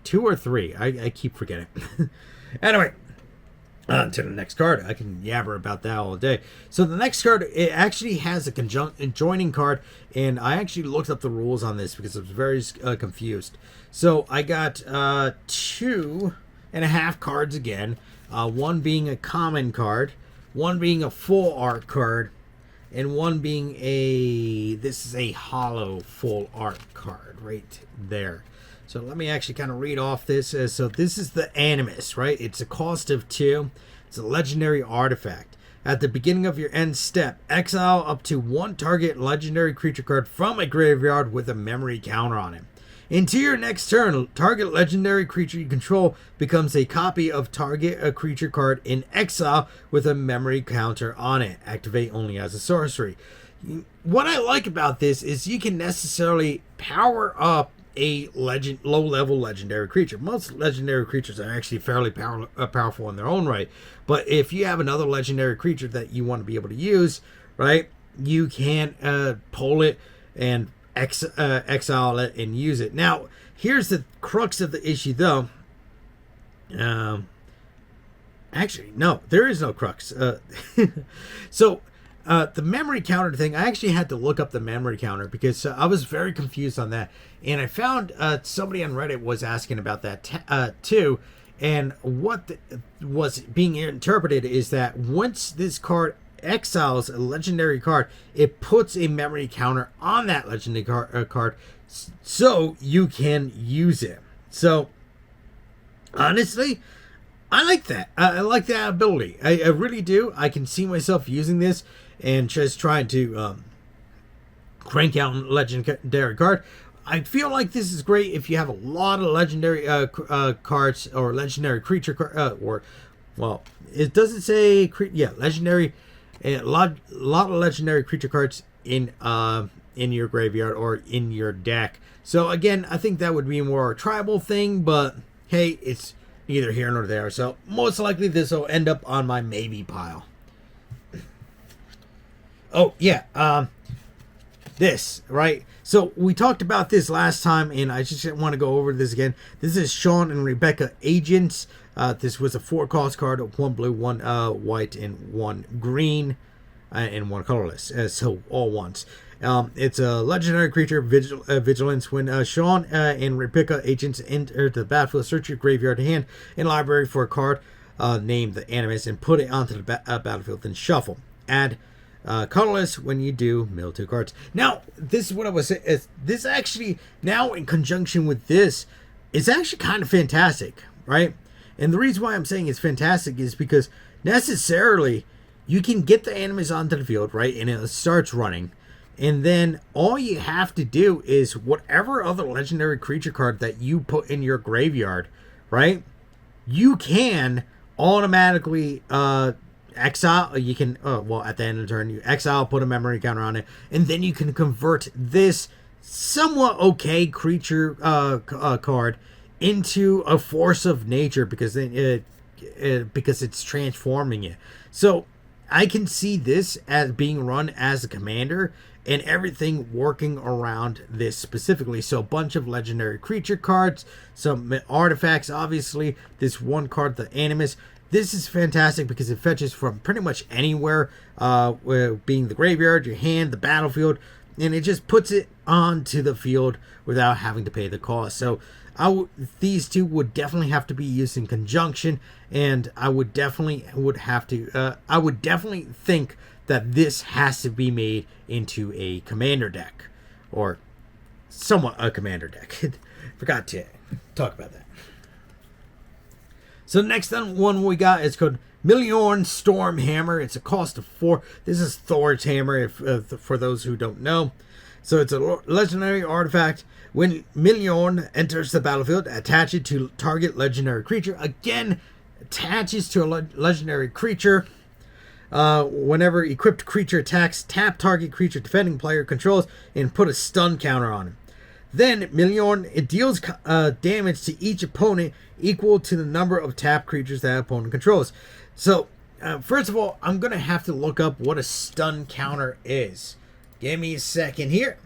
two or three. I keep forgetting. Anyway, on to the next card. I can yabber about that all day. So the next card, it actually has a joining card, and I actually looked up the rules on this because I was very confused. So I got 2.5 cards again, one being a common card, one being a full art card, and one being this is a hollow full art card right there. So let me actually kind of read off this. So this is the Animus, right? It's a cost of 2. It's a legendary artifact. At the beginning of your end step, exile up to 1 target legendary creature card from a graveyard with a memory counter on it. Into your next turn, target legendary creature you control becomes a copy of target creature card in exile with a memory counter on it. Activate only as a sorcery. What I like about this is you can necessarily power up a low-level legendary creature. Most legendary creatures are actually fairly powerful in their own right, but if you have another legendary creature that you want to be able to use, right, you can pull it and exile it and use it. Now, here's the crux of the issue, though. Actually, no, there is no crux. So, the memory counter thing, I actually had to look up the memory counter because I was very confused on that. And I found somebody on Reddit was asking about that too. And what was being interpreted is that once this card exiles a legendary card, it puts a memory counter on that legendary card so you can use it. So, honestly, I like that. I like that ability. I really do. I can see myself using this and just trying to crank out a legendary card. I feel like this is great if you have a lot of legendary cards or legendary creature it doesn't say legendary. A lot of legendary creature cards in your graveyard or in your deck. So again, I think that would be more a tribal thing, but hey, it's neither here nor there. So most likely this will end up on my maybe pile. Oh yeah, this, right? So we talked about this last time, and I just want to go over this again. This is Sean and Rebecca Agents. This was a 4-cost card of 1 blue, 1 white, and 1 green, and 1 colorless. So all ones. It's a legendary creature, vigilance. When Sean and Rebecca Agents enter the battlefield, search your graveyard hand and library for a card named the Animus and put it onto the battlefield, then shuffle. Add colorless when you do, mill 2 cards. Now, this is what I was saying. This actually, now in conjunction with this, is actually kind of fantastic, right? And the reason why I'm saying it's fantastic is because necessarily you can get the Animus onto the field, right? And it starts running. And then all you have to do is whatever other legendary creature card that you put in your graveyard, right? You can automatically exile. You can, at the end of the turn, you exile, put a memory counter on it, and then you can convert this somewhat okay creature card into a force of nature because it's transforming it. So I can see this as being run as a commander and everything working around this specifically. So a bunch of legendary creature cards, some artifacts, obviously this one card, the Animus. This is fantastic because it fetches from pretty much anywhere, being the graveyard, your hand, the battlefield, and it just puts it onto the field without having to pay the cost. So these two would definitely have to be used in conjunction, and I would definitely think that this has to be made into a commander deck, or somewhat a commander deck. Forgot to talk about that. So next one we got is called Milliorn Stormhammer. It's a cost of 4. This is Thor's hammer, for those who don't know. So it's a legendary artifact. When Milliorn enters the battlefield, attach it to target legendary creature. Again, attaches to a legendary creature. Whenever equipped creature attacks, tap target creature defending player controls and put a stun counter on him. Then Milliorn, it deals damage to each opponent equal to the number of tapped creatures that opponent controls. So, first of all, I'm going to have to look up what a stun counter is. Give me a second here.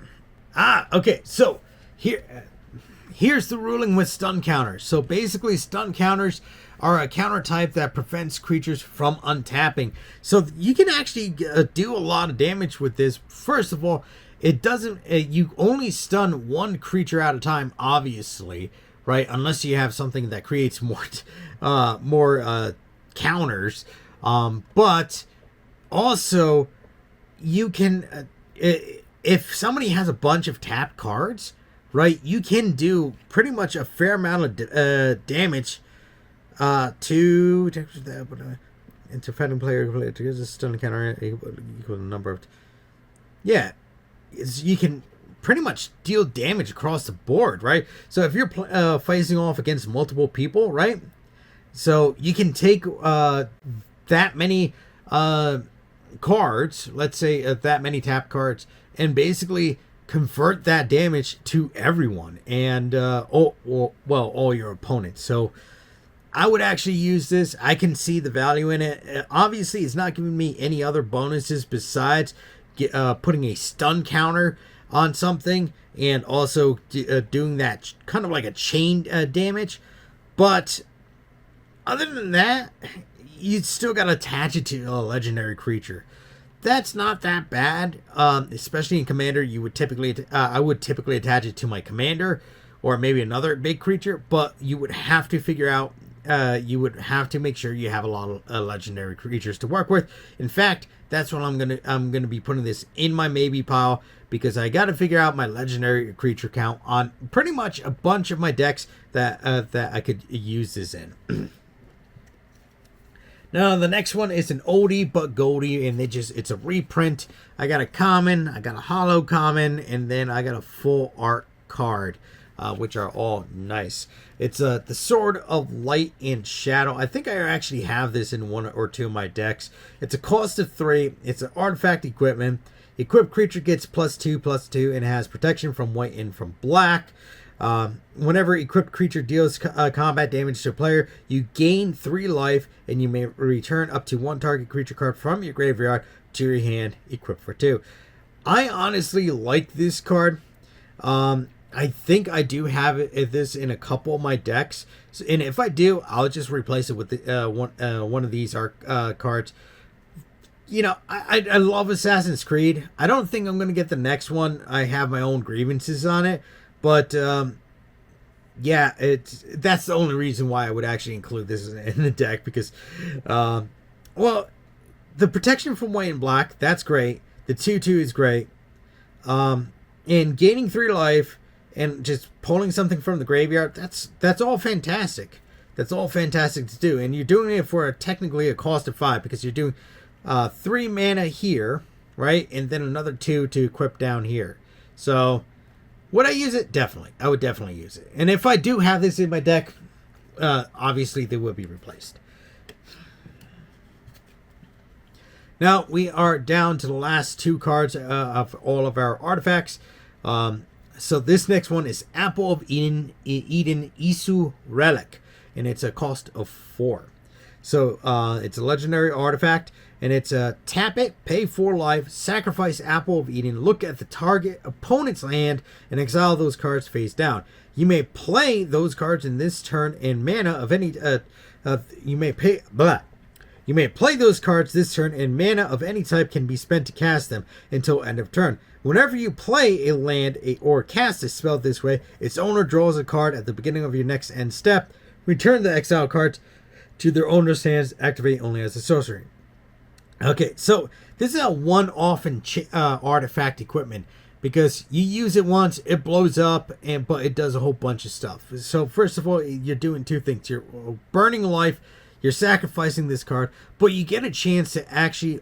Okay, so here's the ruling with stun counters. So basically, stun counters are a counter type that prevents creatures from untapping. So you can actually do a lot of damage with this. First of all, it doesn't. You only stun one creature at a time, obviously, right? Unless you have something that creates more counters. But also, you can if somebody has a bunch of tapped cards, right, you can do pretty much a fair amount of damage to interfering player to get a stun counter equal to the number of. Yeah, you can pretty much deal damage across the board, right? So if you're facing off against multiple people, right? So you can take that many cards, let's say that many tap cards, and basically convert that damage to everyone and all your opponents. So I would actually use this. I can see the value in it. Obviously, it's not giving me any other bonuses besides putting a stun counter on something and also doing that kind of like a chain damage. But other than that, you still got to attach it to a legendary creature. That's not that bad, especially in Commander. I would typically attach it to my Commander or maybe another big creature, but you would have to figure out. You would have to make sure you have a lot of legendary creatures to work with. In fact, that's what I'm gonna be putting this in my maybe pile, because I got to figure out my legendary creature count on pretty much a bunch of my decks that I could use this in. Now, the next one is an oldie but goldie, and it's a reprint. I got a common, I got a hollow common, and then I got a full art card, which are all nice. It's the Sword of Light and Shadow. I think I actually have this in one or two of my decks. It's a cost of 3. It's an artifact equipment. Equipped creature gets +2/+2 and has protection from white and from black. Whenever equipped creature deals combat damage to a player, you gain 3 life, and you may return up to 1 target creature card from your graveyard to your hand, equipped for 2. I honestly like this card. I think I do have this in a couple of my decks, and if I do, I'll just replace it with one of these cards. You know, I love Assassin's Creed. I don't think I'm going to get the next one. I have my own grievances on it. But, yeah, that's the only reason why I would actually include this in the deck, because, well, the protection from white and black, that's great. The 2/2 is great. And gaining 3 life and just pulling something from the graveyard, that's all fantastic. That's all fantastic to do. And you're doing it for technically a cost of 5, because you're doing 3 mana here, right? And then another 2 to equip down here. So would I use it? Definitely. I would definitely use it. And if I do have this in my deck, obviously they will be replaced. Now we are down to the last 2 cards of all of our artifacts. So this next one is Apple of Eden Isu Relic, and it's a cost of 4. So it's a legendary artifact, and it's a tap it, pay 4 life, sacrifice Apple of Eden, look at the target opponent's land, and exile those cards face down. You may play those cards in this turn, and mana of any you may play those cards this turn, and mana of any type can be spent to cast them until end of turn. Whenever you play a land or cast a spell this way, its owner draws a card at the beginning of your next end step. Return the exiled cards to their owner's hands, activate only as a sorcery. Okay, so this is a one-off artifact equipment, because you use it once, it blows up, but it does a whole bunch of stuff. So first of all, you're doing 2 things. You're burning life, you're sacrificing this card, but you get a chance to actually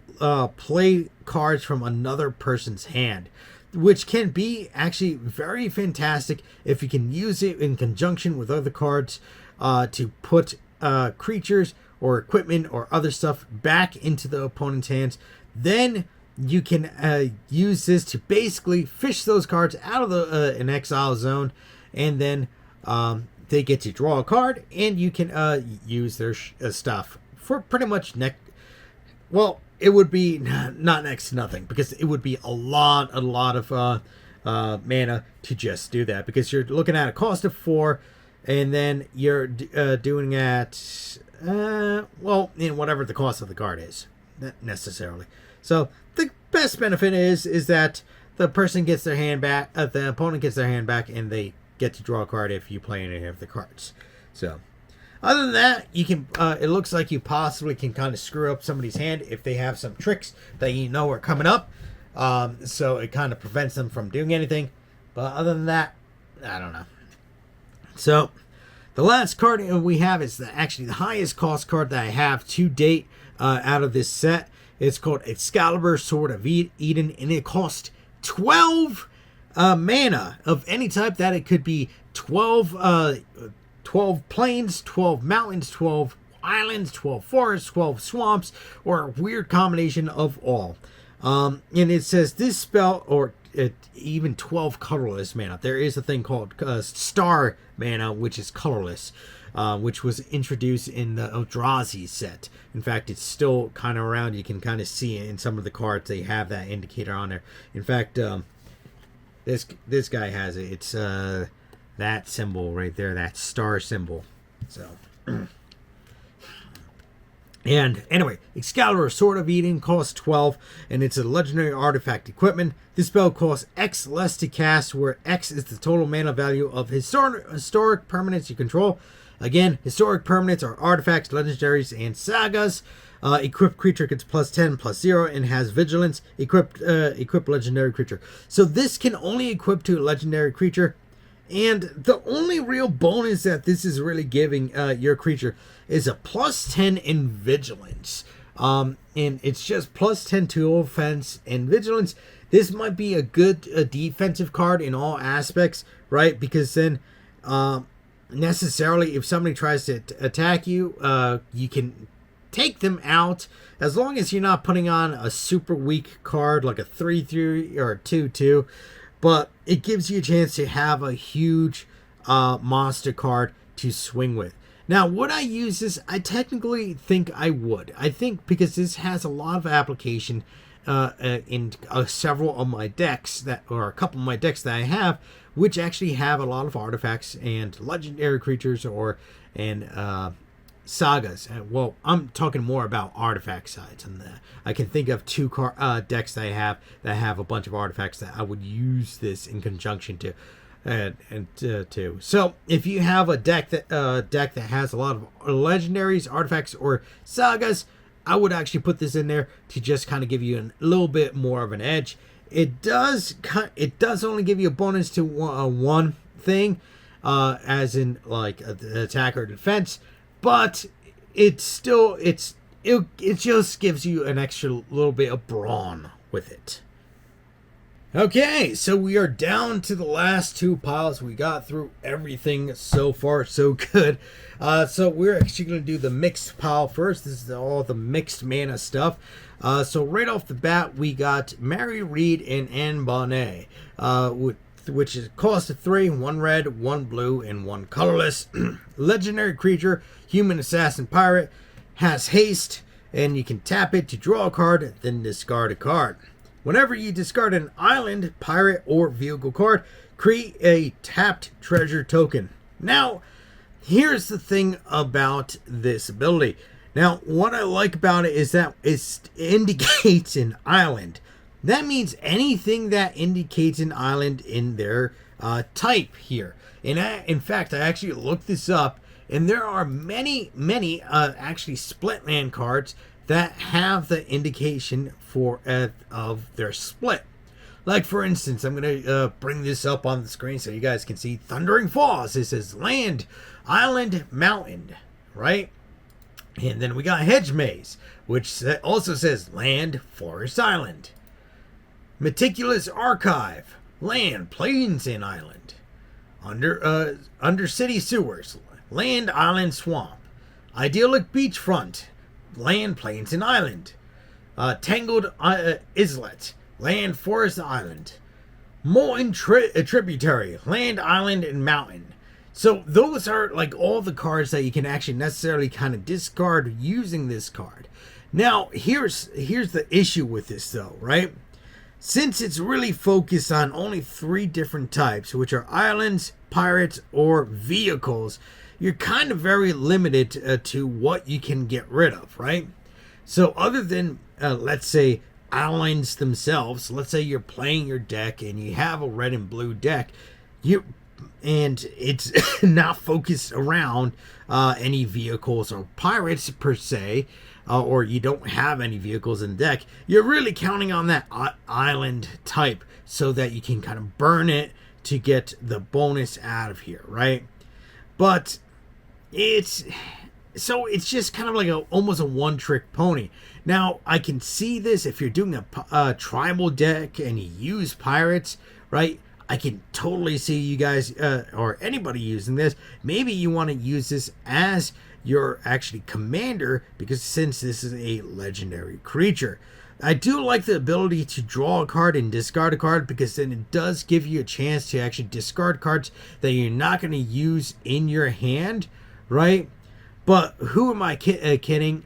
play cards from another person's hand, which can be actually very fantastic if you can use it in conjunction with other cards to put creatures or equipment or other stuff back into the opponent's hands. Then you can use this to basically fish those cards out of an exile zone, and then they get to draw a card, and you can use their stuff for pretty much well, it would be not next to nothing, because it would be a lot of mana to just do that, because you're looking at a cost of 4, and then you're doing at well, in whatever the cost of the card is, not necessarily. So the best benefit is that the person gets their hand back, the opponent gets their hand back, and they get to draw a card if you play any of the cards. So other than that, you can. It looks like you possibly can kind of screw up somebody's hand if they have some tricks that you know are coming up. So it kind of prevents them from doing anything. But other than that, I don't know. So the last card we have is actually the highest cost card that I have to date out of this set. It's called Excalibur Sword of Eden, and it costs 12 mana of any type. That it could be 12 plains, 12 mountains, 12 islands, 12 forests, 12 swamps, or a weird combination of all. And it says this spell, or even 12 colorless mana. There is a thing called star mana, which is colorless, which was introduced in the Eldrazi set. In fact, it's still kind of around. You can kind of see it in some of the cards. They have that indicator on there. In fact, this guy has it. It's that symbol right there, that star symbol. So, and anyway, Excalibur Sword of Eden costs 12, and it's a legendary artifact equipment. This spell costs X less to cast, where X is the total mana value of historic permanents you control. Again, historic permanents are artifacts, legendaries, and sagas. Equipped creature gets +10/+0 and has vigilance. Equipped legendary creature. So this can only equip to a legendary creature. And the only real bonus that this is really giving your creature is a +10 in vigilance. And it's just +10 to offense and vigilance. This might be a good defensive card in all aspects, right? Because then necessarily if somebody tries to attack you, you can take them out, as long as you're not putting on a super weak card like a 3/3 or a 2/2. But it gives you a chance to have a huge monster card to swing with. Now, would I use this? I technically think I would. I think because this has a lot of application in several of my decks, or a couple of my decks that I have, which actually have a lot of artifacts and legendary creatures and sagas. Well, I'm talking more about artifact sides than that. I can think of two decks that I have that have a bunch of artifacts that I would use this in conjunction to. To. So if you have a deck that has a lot of legendaries, artifacts, or sagas, I would actually put this in there to just kind of give you a little bit more of an edge. It does only give you a bonus to one thing, as in like attack or defense, but it just gives you an extra little bit of brawn with it. Okay, so we are down to the last two piles. We got through everything so far, so good. So we're actually going to do the mixed pile first. This is all the mixed mana stuff. So right off the bat, we got Mary Reed and Anne Bonnet, which is cost of 3, 1 red, 1 blue, and 1 colorless. Legendary creature, human assassin pirate, has haste, and you can tap it to draw a card, then discard a card. Whenever you discard an island, pirate, or vehicle card, create a tapped treasure token. Now, here's the thing about this ability. Now, what I like about it is that it indicates an island. That means anything that indicates an island in their type here. And in fact, I actually looked this up, and there are many actually split land cards that have the indication of their split. Like, for instance, I'm going to bring this up on the screen so you guys can see Thundering Falls. It says land, island, mountain, right? And then we got Hedge Maze, which also says land, forest, island. Meticulous Archive, land, plains, and island. Under city sewers, land, island, swamp. Idyllic beachfront, land, plains, and island. Tangled islet, land, forest, island. Molten tributary, land, island, and mountain. So those are like all the cards that you can actually necessarily kind of discard using this card. Now, here's the issue with this though, right? Since it's really focused on only 3 different types, which are islands, pirates, or vehicles, you're kind of very limited to what you can get rid of, right? So other than, let's say, islands themselves, let's say you're playing your deck and you have a red and blue deck, and it's not focused around any vehicles or pirates per se, or you don't have any vehicles in the deck, you're really counting on that island type so that you can kind of burn it to get the bonus out of here, right? But it's just kind of like almost a one-trick pony. Now, I can see this if you're doing a tribal deck and you use pirates, right? I can totally see you guys or anybody using this. Maybe you want to use this as your actually commander, because since this is a legendary creature. I do like the ability to draw a card and discard a card, because then it does give you a chance to actually discard cards that you're not going to use in your hand, right? But who am I kidding?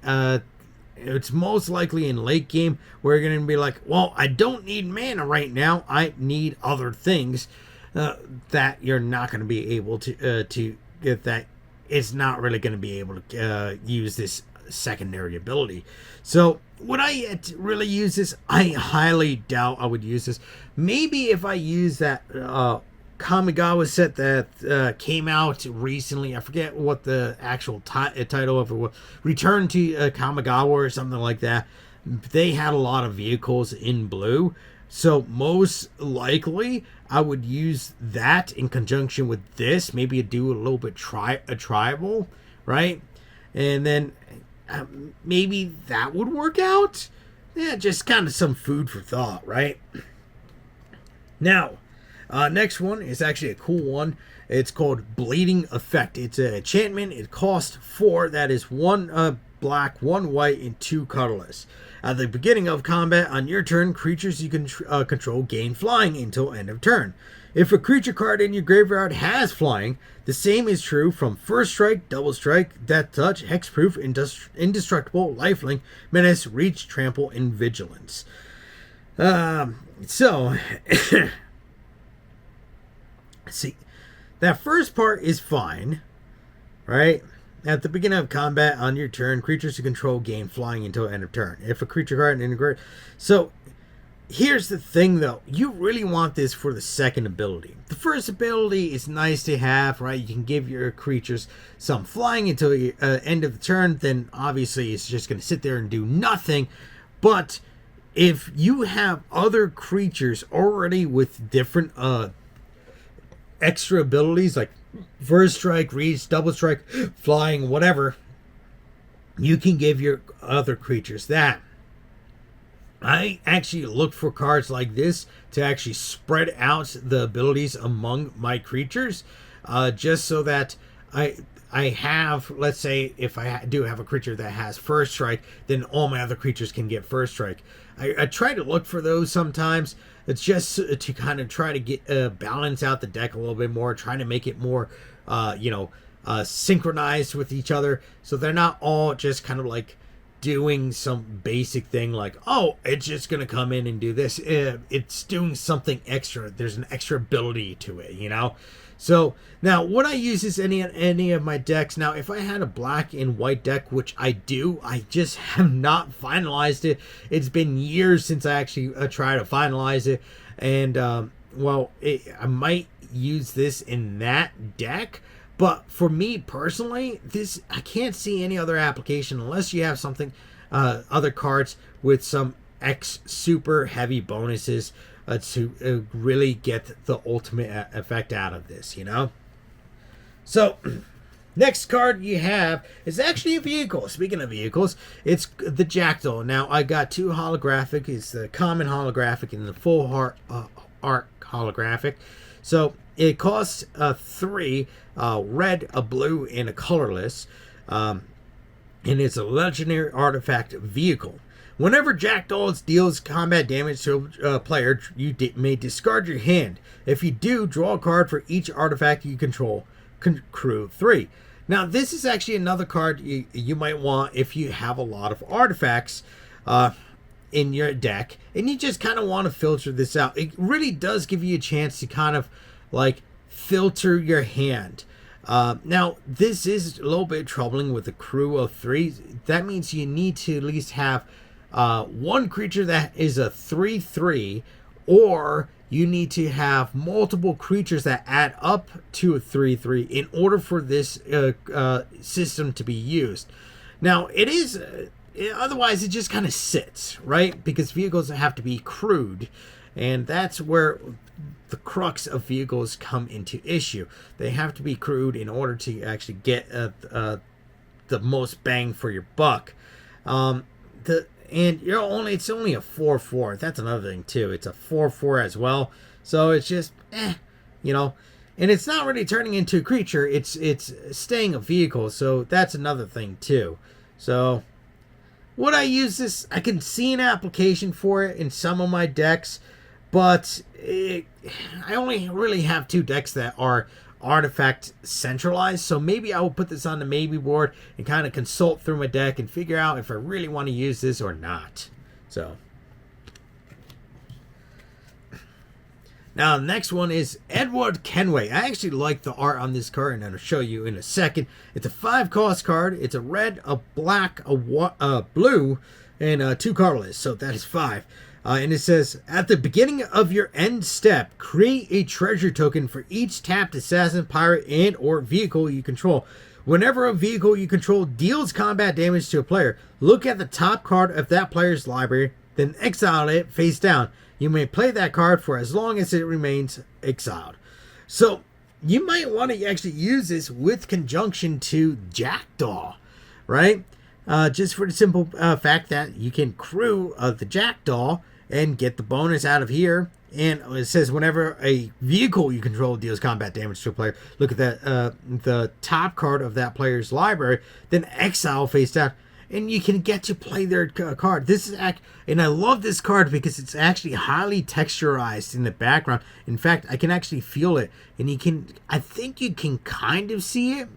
It's most likely in late game where you're going to be like, well, I don't need mana right now. I need other things that you're not going to be able to get that. It's not really going to be able to use this secondary ability. So would I really use this? I highly doubt I would use this. Maybe if I use that Kamigawa set that came out recently. I forget what the actual title of it was. Return to Kamigawa or something like that. They had a lot of vehicles in blue. So most likely I would use that in conjunction with this. Maybe do a little bit tribal, right? And then maybe that would work out. Yeah, just kind of some food for thought, right? Now, next one is actually a cool one. It's called Bleeding Effect. It's an enchantment. It costs 4. That is 1 black, 1 white, and 2 colorless. At the beginning of combat, on your turn, creatures you can control gain flying until end of turn. If a creature card in your graveyard has flying, the same is true from First Strike, Double Strike, Death Touch, Hexproof, Indestructible, Lifelink, Menace, Reach, Trample, and Vigilance. So, see, that first part is fine, right? At the beginning of combat, on your turn, creatures you control gain flying until end of turn. If a creature card integrate, so here's the thing, though. You really want this for the second ability. The first ability is nice to have, right? You can give your creatures some flying until the end of the turn. Then obviously it's just going to sit there and do nothing. But if you have other creatures already with different extra abilities like First Strike, Reach, Double Strike, Flying, whatever, you can give your other creatures that. I actually look for cards like this to actually spread out the abilities among my creatures, just so that I have, let's say, if I do have a creature that has First Strike, then all my other creatures can get First Strike. I try to look for those sometimes. It's just to kind of try to get balance out the deck a little bit more, trying to make it more, synchronized with each other, so they're not all just kind of like doing some basic thing like, oh, it's just gonna come in and do this. It's doing something extra. There's an extra ability to it, you know. So now, would I use this in any of my decks? Now, if I had a black and white deck, which I do, I just have not finalized it. It's been years since I actually tried to finalize it, and I might use this in that deck. But for me personally, I can't see any other application unless you have something, other cards with some super heavy bonuses to really get the ultimate effect out of this, you know? So, next card you have is actually a vehicle. Speaking of vehicles, it's the Jackdaw. Now, I got 2 holographic. It's the common holographic and the full art holographic. So, it costs 3, red, a blue, and a colorless. And it's a legendary artifact vehicle. Whenever Jackdaw deals combat damage to a player, you may discard your hand. If you do, draw a card for each artifact you control. Crew 3. Now, this is actually another card you might want if you have a lot of artifacts. in your deck, and you just kind of want to filter this out. It really does give you a chance to kind of like filter your hand. Now, this is a little bit troubling with a crew of 3. That means you need to at least have one creature that is a 3/3, or you need to have multiple creatures that add up to a 3/3 in order for this system to be used. Now, it is otherwise it just kind of sits, right? Because vehicles have to be crewed, and that's where the crux of vehicles come into issue. They have to be crewed in order to actually get the most bang for your buck. And it's only a 4/4. That's another thing too. It's a 4/4 as well. So it's just you know, and it's not really turning into a creature. It's staying a vehicle. So that's another thing too. So would I use this? I can see an application for it in some of my decks, but I only really have 2 decks that are artifact centralized, so maybe I will put this on the maybe board and kind of consult through my deck and figure out if I really want to use this or not. So now the next one is Edward Kenway. I actually like the art on this card, and I'll show you in a second. It's a 5-cost card. It's a red, a black, a blue, and 2 colorless, so that is 5. And it says, at the beginning of your end step, create a treasure token for each tapped assassin, pirate, and or vehicle you control. Whenever a vehicle you control deals combat damage to a player, look at the top card of that player's library, then exile it face down. You may play that card for as long as it remains exiled. So you might want to actually use this with conjunction to Jackdaw, right? Just for the simple fact that you can crew the Jackdaw and get the bonus out of here. And it says whenever a vehicle you control deals combat damage to a player, look at that the top card of that player's library, then exile face down, and you can get to play their card. This is and I love this card because it's actually highly texturized in the background. In fact, I can actually feel it, and I think you can kind of see it,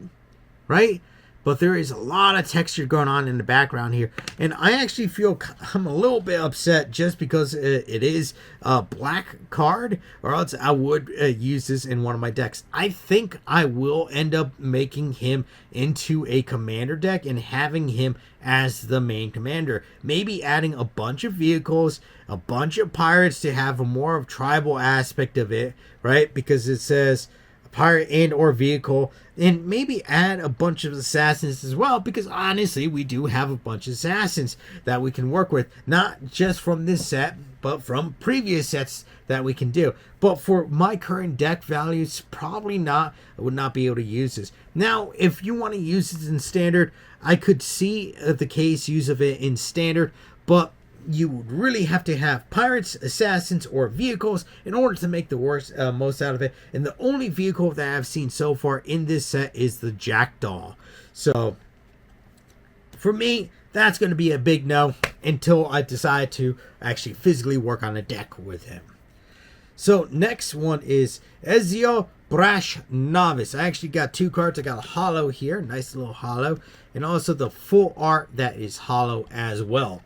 right? But there is a lot of texture going on in the background here. And I actually feel I'm a little bit upset just because it is a black card, or else I would use this in one of my decks. I think I will end up making him into a commander deck and having him as the main commander. Maybe adding a bunch of vehicles, a bunch of pirates to have a more of tribal aspect of it, right? Because it says pirate and or vehicle, and maybe add a bunch of assassins as well, because honestly we do have a bunch of assassins that we can work with, not just from this set but from previous sets that we can do. But for my current deck values, probably not. I would not be able to use this. Now if you want to use this in standard, I could see the case use of it in standard, but you would really have to have pirates, assassins, or vehicles in order to make the most out of it. And the only vehicle that I've seen so far in this set is the Jackdaw. So for me, that's going to be a big no until I decide to actually physically work on a deck with him. So next one is Ezio Brash Novice. I actually got 2 cards. I got a holo here, nice little holo, and also the full art that is holo as well.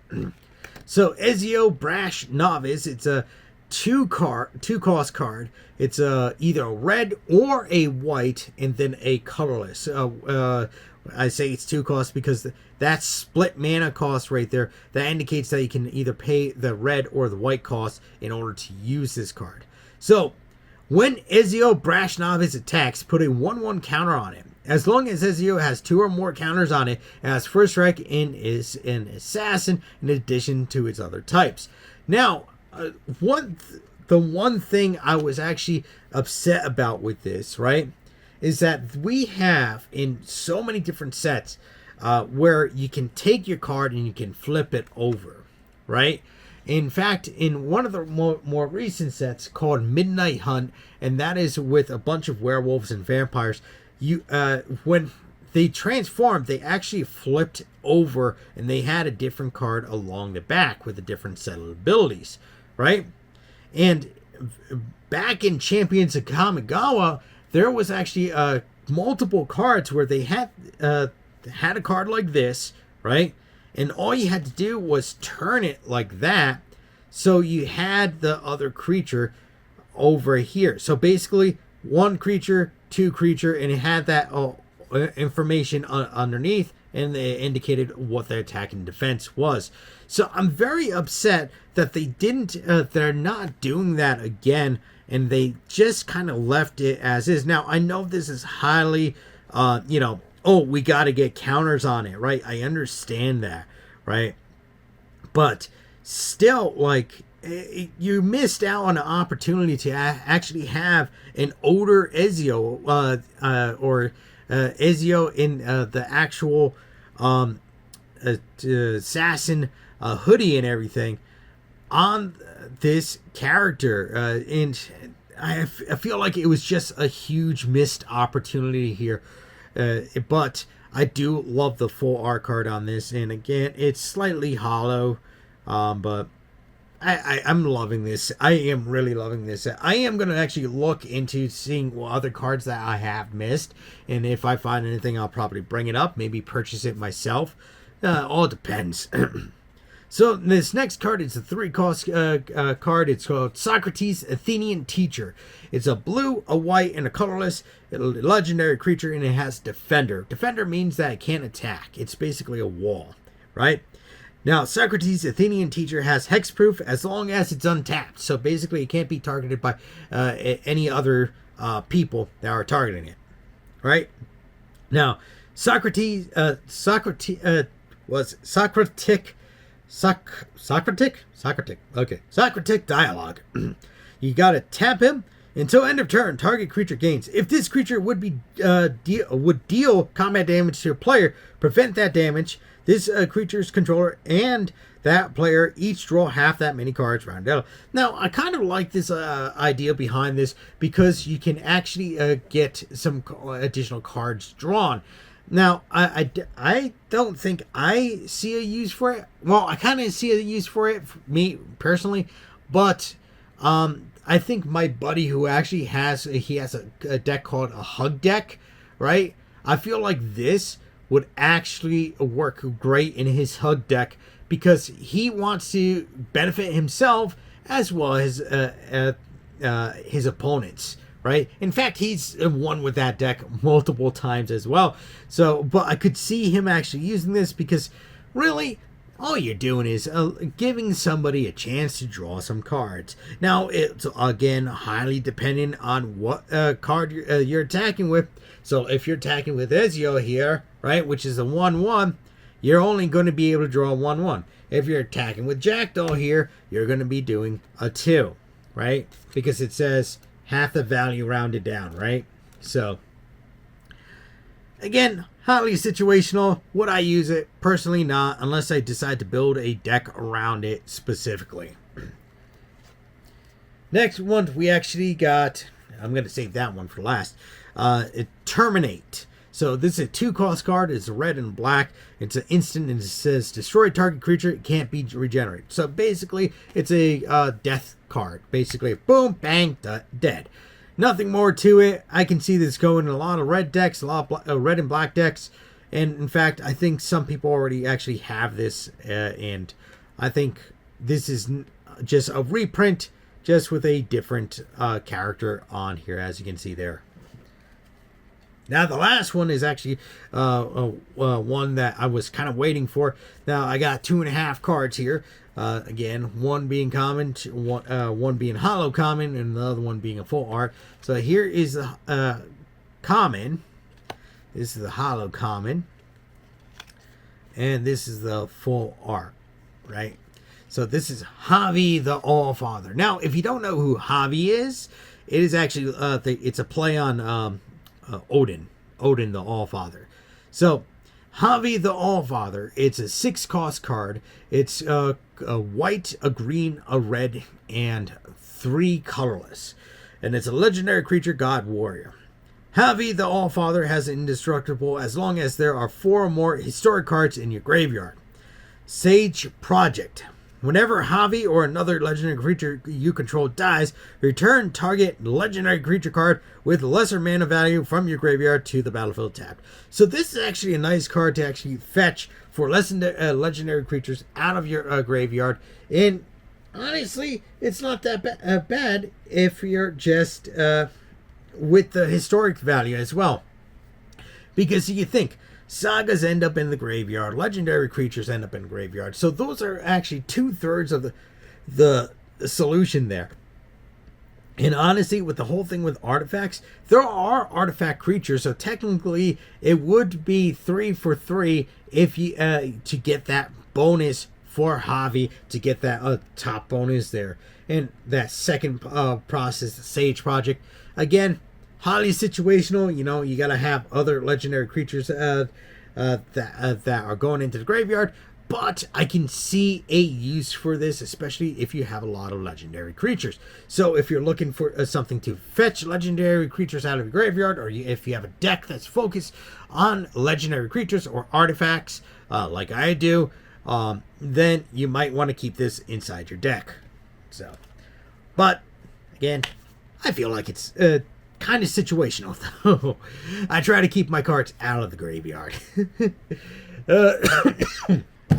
So Ezio Brash Novice, it's a 2-cost card. It's either a red or a white, and then a colorless. I say it's 2 costs because that split mana cost right there, that indicates that you can either pay the red or the white cost in order to use this card. So when Ezio Brash Novice attacks, put a 1/1 counter on it. As long as Ezio has 2 or more counters on it, it has first strike and is an assassin in addition to its other types. Now, the one thing I was actually upset about with this, right, is that we have in so many different sets where you can take your card and you can flip it over, right? In fact, in one of the more recent sets called Midnight Hunt, and that is with a bunch of werewolves and vampires, when they transformed, they actually flipped over and they had a different card along the back with a different set of abilities, right? And back in Champions of Kamigawa, there was actually multiple cards where they had a card like this, right? And all you had to do was turn it like that. So you had the other creature over here. So basically, one creature, two creature, and it had that information underneath, and they indicated what their attack and defense was. So I'm very upset that they didn't, they're not doing that again, and they just kind of left it as is. Now, I know this is highly, oh, we got to get counters on it, right? I understand that, right? But still, like, you missed out on an opportunity to actually have an older Ezio, or Ezio in the actual assassin hoodie and everything on this character, and I feel like it was just a huge missed opportunity here. But I do love the full art card on this, and again, it's slightly hollow, but I'm loving this. I am really loving this. I am going to actually look into seeing what other cards that I have missed, and if I find anything, I'll probably bring it up, maybe purchase it myself. All depends. So this next card is a 3-cost card. It's called Socrates, Athenian Teacher. It's a blue, a white, and a colorless legendary creature, and it has Defender. Defender means that it can't attack. It's basically a wall, right? Now, Socrates, Athenian Teacher, has hexproof as long as it's untapped. So basically, it can't be targeted by any other people that are targeting it, right? Now, Socratic dialogue. You gotta tap him until end of turn. Target creature gains. If this creature would deal combat damage to your player, prevent that damage. This creature's controller and that player each draw half that many cards rounded out. Now, I kind of like this idea behind this because you can actually get some additional cards drawn. Now, I don't think I see a use for it. Well, I kind of see a use for it, me personally, but I think my buddy who actually has a deck called a Hug deck, right? I feel like this would actually work great in his Hug deck because he wants to benefit himself as well as his opponents. Right. In fact, he's won with that deck multiple times as well. So, but I could see him actually using this because really all you're doing is giving somebody a chance to draw some cards. Now, it's again highly dependent on what card you're attacking with. So if you're attacking with Ezio here, right, which is a 1/1, you're only going to be able to draw a 1/1. If you're attacking with Jackdaw here, you're going to be doing a 2, right? Because it says half the value rounded down, right? So, again, highly situational. Would I use it? Personally, not, unless I decide to build a deck around it specifically. Next one we actually got, I'm going to save that one for last, Terminate. So this is a 2-cost card. It's red and black. It's an instant, and it says destroy target creature. It can't be regenerated. So basically, it's a death card. Basically, boom, bang, dead. Nothing more to it. I can see this going in a lot of red decks, a lot of red and black decks. And in fact, I think some people already actually have this. And I think this is just a reprint, just with a different character on here, as you can see there. Now, the last one is actually one that I was kind of waiting for. Now, I got 2.5 cards here. Again, one being common, one being hollow common, and the other one being a full art. So here is the common. This is the hollow common. And this is the full art, right? So this is Javi the Allfather. Now, if you don't know who Javi is, it is actually it's a play on Odin the Allfather. So Javi the Allfather, it's a 6-cost card. It's a white, a green, a red, and 3 colorless. And it's a legendary creature, god warrior. Javi the Allfather has indestructible as long as there are 4 or more historic cards in your graveyard. Sage Project. Whenever Javi or another legendary creature you control dies, return target legendary creature card with lesser mana value from your graveyard to the battlefield tapped. So this is actually a nice card to actually fetch for legendary creatures out of your graveyard. And honestly, it's not that bad if you're just with the historic value as well. Because you think, sagas end up in the graveyard, legendary creatures end up in the graveyard. So those are actually 2/3 of the solution there. And honestly, with the whole thing with artifacts, there are artifact creatures, so technically it would be 3 for 3 if you to get that bonus for Javi, to get that top bonus there. And that second process, the Sage Project, again, highly situational. You know, you gotta have other legendary creatures that are going into the graveyard. But I can see a use for this, especially if you have a lot of legendary creatures. So if you're looking for something to fetch legendary creatures out of your graveyard, or if you have a deck that's focused on legendary creatures or artifacts, like I do, then you might want to keep this inside your deck. So, but again, I feel like it's kind of situational, though. I try to keep my cards out of the graveyard.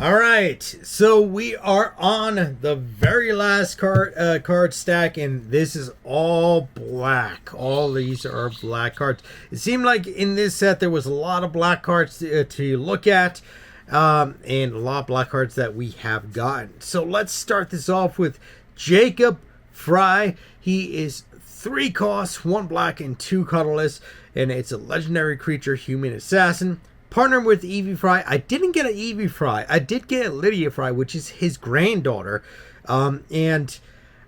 All right, so we are on the very last card stack, and this is all black. All these are black cards. It seemed like in this set there was a lot of black cards to look at, and a lot of black cards that we have gotten. So let's start this off with Jacob Fry. He is 3 costs, 1 black, and 2 colorless, and it's a legendary creature, human assassin. Partner with Evie Fry. I didn't get an Evie Fry. I did get a Lydia Fry, which is his granddaughter. And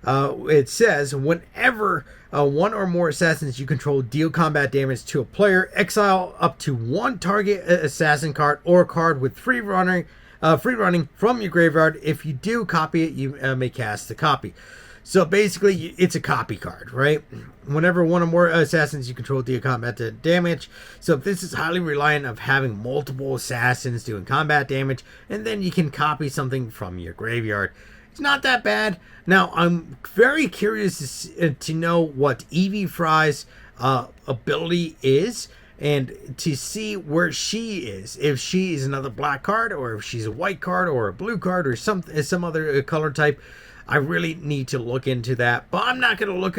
it says, whenever 1 or more assassins you control deal combat damage to a player, exile up to 1 target assassin card or card with free running from your graveyard. If you do copy it, you may cast the copy. So basically, it's a copy card, right? Whenever 1 or more assassins you control deal combat damage. So this is highly reliant of having multiple assassins doing combat damage, and then you can copy something from your graveyard. It's not that bad. Now, I'm very curious to know what Evie Fry's ability is, and to see where she is. If she is another black card, or if she's a white card, or a blue card, or some other color type. I really need to look into that, but I'm not going to look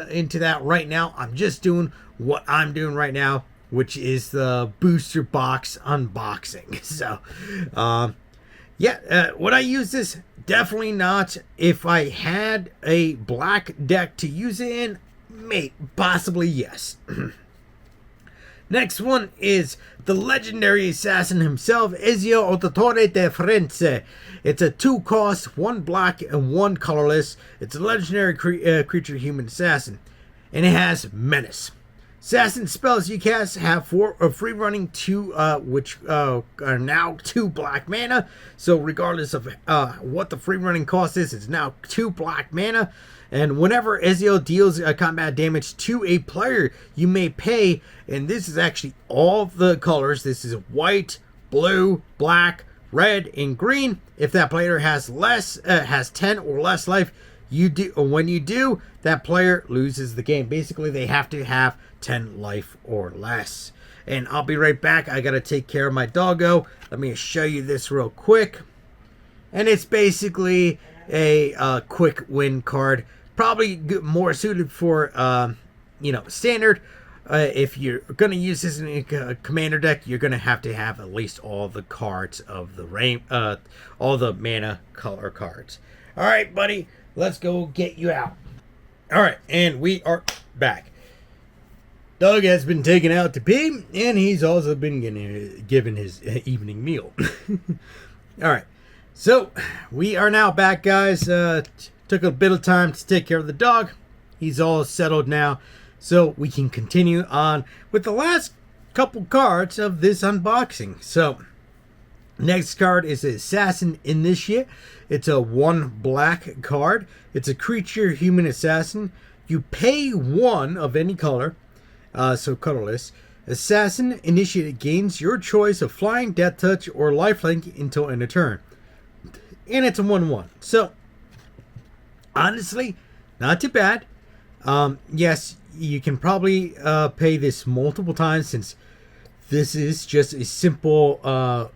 into that right now. I'm just doing what I'm doing right now, which is the booster box unboxing. So, would I use this? Definitely not. If I had a black deck to use it in, possibly yes. Next one is the legendary assassin himself, Ezio Auditore de Firenze. It's a 2 cost, 1 black, and 1 colorless. It's a legendary creature human assassin, and it has menace. Assassin spells you cast have 4 free running 2, which are now 2 black mana. So regardless of what the free running cost is, it's now 2 black mana. And whenever Ezio deals combat damage to a player, you may pay, and this is actually all the colors. This is white, blue, black, red, and green. If that player has 10 or less life, when you do, that player loses the game. Basically, they have to have 10 life or less. And I'll be right back. I gotta take care of my doggo. Let me show you this real quick. And it's basically a quick win card. Probably more suited for, standard. If you're going to use this in a commander deck, you're going to have at least all the cards of the all the mana color cards. All right, buddy, let's go get you out. All right, and we are back. Doug has been taken out to pee, and he's also been given his evening meal. All right, so we are now back, guys. Took a bit of time to take care of the dog. He's all settled now, so we can continue on with the last couple cards of this unboxing. So, next card is Assassin Initiate. It's a 1 black card. It's a creature human assassin. You pay 1 of any color, so colorless. Assassin Initiate gains your choice of flying, death touch, or lifelink until end of turn. And it's a 1/1. So, honestly, not too bad. Yes, you can probably pay this multiple times, since this is just a simple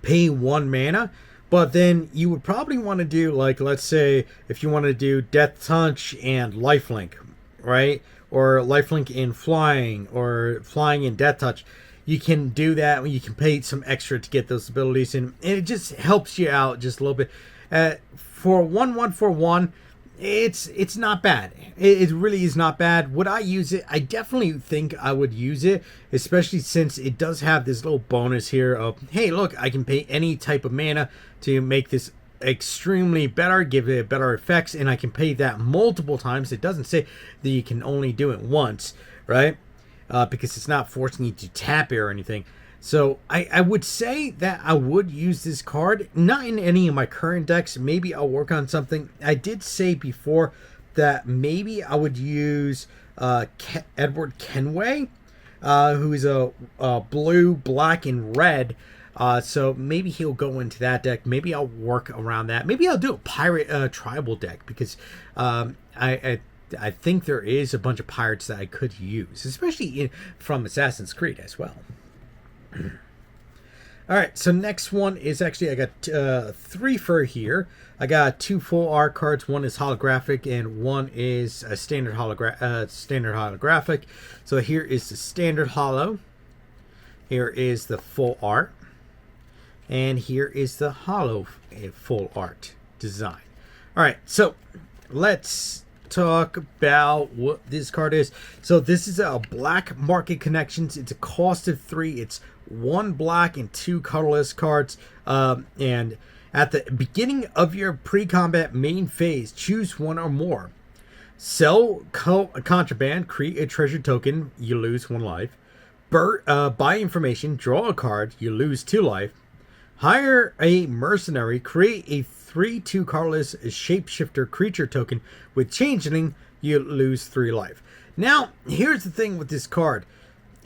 pay 1 mana, but then you would probably want to do, like, let's say if you want to do Death Touch and Lifelink, right? Or Lifelink and Flying, or Flying and Death Touch. You can do that when you can pay some extra to get those abilities in, and it just helps you out just a little bit. For 1/1 it's not bad. It really is not bad. Would I use it? I definitely think I would use it, especially since it does have this little bonus here of, hey, look, I can pay any type of mana to make this extremely better, give it better effects, and I can pay that multiple times. It doesn't say that you can only do it once, right? Because it's not forcing you to tap it or anything. So I would say that I would use this card, not in any of my current decks. Maybe I'll work on something. I did say before that maybe I would use Edward Kenway, who is a blue, black, and red. So maybe he'll go into that deck. Maybe I'll work around that. Maybe I'll do a pirate tribal deck, because I think there is a bunch of pirates that I could use, especially from Assassin's Creed as well. All right, so next one is actually, I got 3 for here. I got 2 full art cards. One is holographic and one is a standard holographic. So here is the standard holo. Here is the full art. And here is the holo full art design. All right, so let's talk about what this card is. So this is a black market connections. It's a cost of 3. It's 1 black and 2 colorless cards. And at the beginning of your pre-combat main phase, choose 1 or more. Sell contraband, create a treasure token, you lose 1 life. Buy information, draw a card, you lose 2 life. Hire a mercenary, create a 3/2 colorless shapeshifter creature token with changeling, you lose 3 life. Now, here's the thing with this card.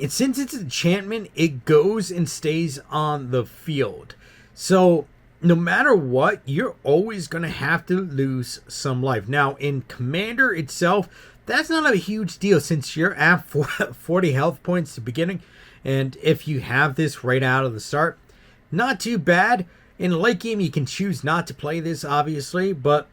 Since it's an enchantment, it goes and stays on the field. So, no matter what, you're always going to have to lose some life. Now, in Commander itself, that's not a huge deal since you're at 40 health points at the beginning. And if you have this right out of the start, not too bad. In late game, you can choose not to play this, obviously, but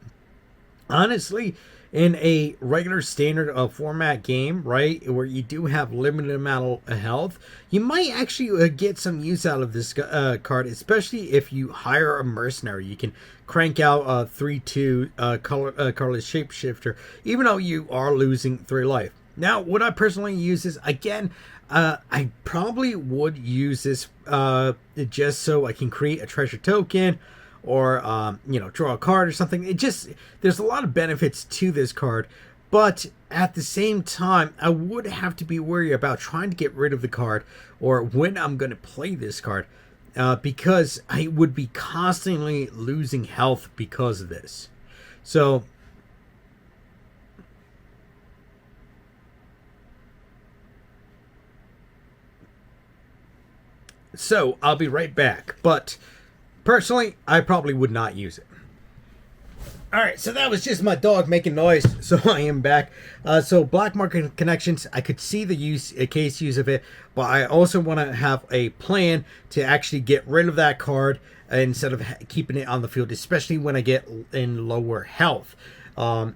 honestly, in a regular standard format game, right, where you do have limited amount of health, you might actually get some use out of this card, especially if you hire a mercenary. You can crank out a 3/2 colorless shapeshifter, even though you are losing 3 life. Now, would I personally use this? Again, I probably would use this just so I can create a treasure token, or draw a card or something. There's a lot of benefits to this card, but at the same time, I would have to be wary about trying to get rid of the card, or when I'm going to play this card, because I would be constantly losing health because of this. So I'll be right back, but personally, I probably would not use it. Alright, so that was just my dog making noise, so I am back. So Black Market Connections, I could see the case use of it, but I also want to have a plan to actually get rid of that card instead of keeping it on the field, especially when I get in lower health. So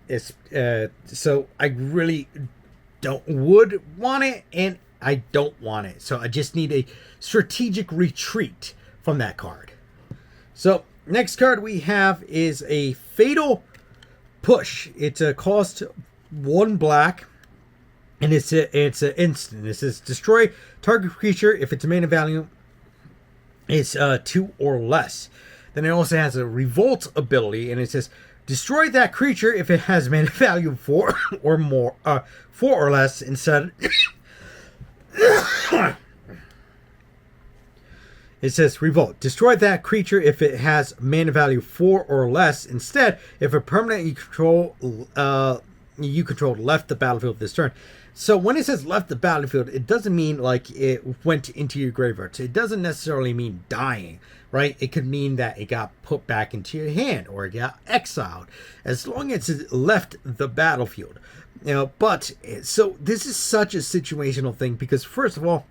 I really would want it, and I don't want it. So I just need a strategic retreat from that card. So next card we have is a Fatal Push. It's a cost 1 black, and it's an instant. It says destroy target creature if its mana value is 2 or less. Then it also has a Revolt ability, and it says destroy that creature if it has mana value 4 or more, 4 or less. Instead, it says Revolt. Destroy that creature if it has mana value 4 or less. Instead, if a permanent you control left the battlefield this turn. So when it says left the battlefield, it doesn't mean like it went into your graveyard. So it doesn't necessarily mean dying, right? It could mean that it got put back into your hand or it got exiled, as long as it left the battlefield. But so this is such a situational thing, because first of all,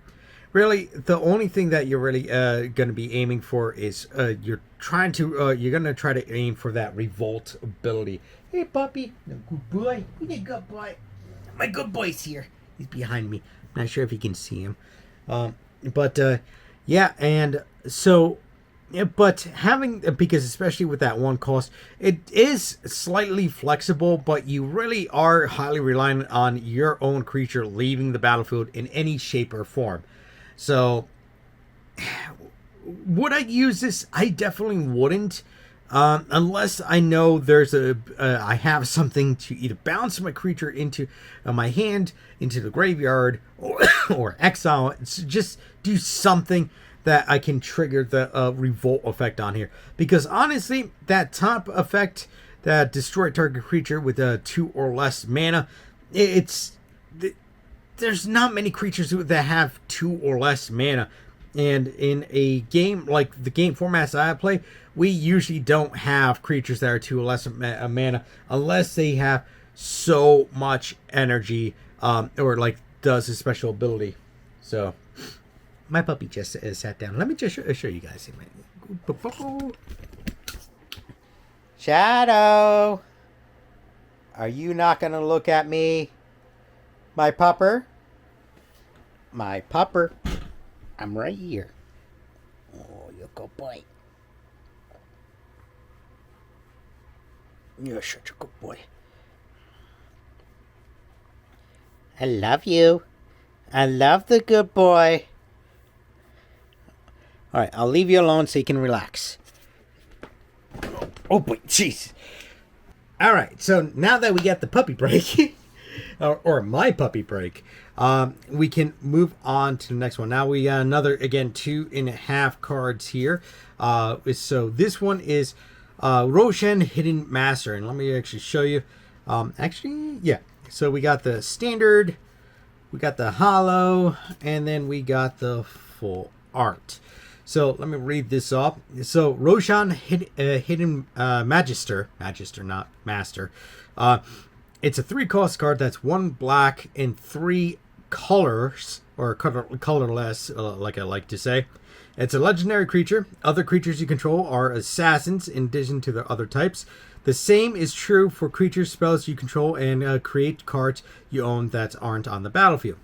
really the only thing that you're really going to be aiming for is you're going to try to aim for that revolt ability. Hey puppy, no good boy, you a good boy. My good boy's here. He's behind me. Not sure if you can see him. But yeah, and so yeah, but having, because especially with that one cost, it is slightly flexible, but you really are highly reliant on your own creature leaving the battlefield in any shape or form. So would I use this? I definitely wouldn't. Unless I know I have something to either bounce my creature into my hand, into the graveyard, or exile. Just do something that I can trigger the revolt effect on here. Because honestly, that top effect, that destroy target creature with 2 or less mana, there's not many creatures that have 2 or less mana. And in a game like the game formats I play, we usually don't have creatures that are 2 or less mana unless they have so much energy, or like does a special ability. So my puppy just sat down. Let me just show you guys. Shadow, are you not gonna look at me, my pupper? My pupper. I'm right here. Oh, you're a good boy. You're such a good boy. I love you. I love the good boy. Alright, I'll leave you alone so you can relax. Oh boy, jeez. Alright, so now that we got the puppy break, or my puppy break, we can move on to the next one. Now we got another, again, 2.5 cards here. So this one is Roshan Hidden Master, and let me actually show you. Yeah. So we got the standard, we got the hollow, and then we got the full art. So let me read this off. So Roshan Hidden Magister, not Master. It's a 3-cost card that's 1 black and 3 colors, or colorless, like I like to say. It's a legendary creature. Other creatures you control are assassins in addition to the other types. The same is true for creatures, spells you control, and create cards you own that aren't on the battlefield.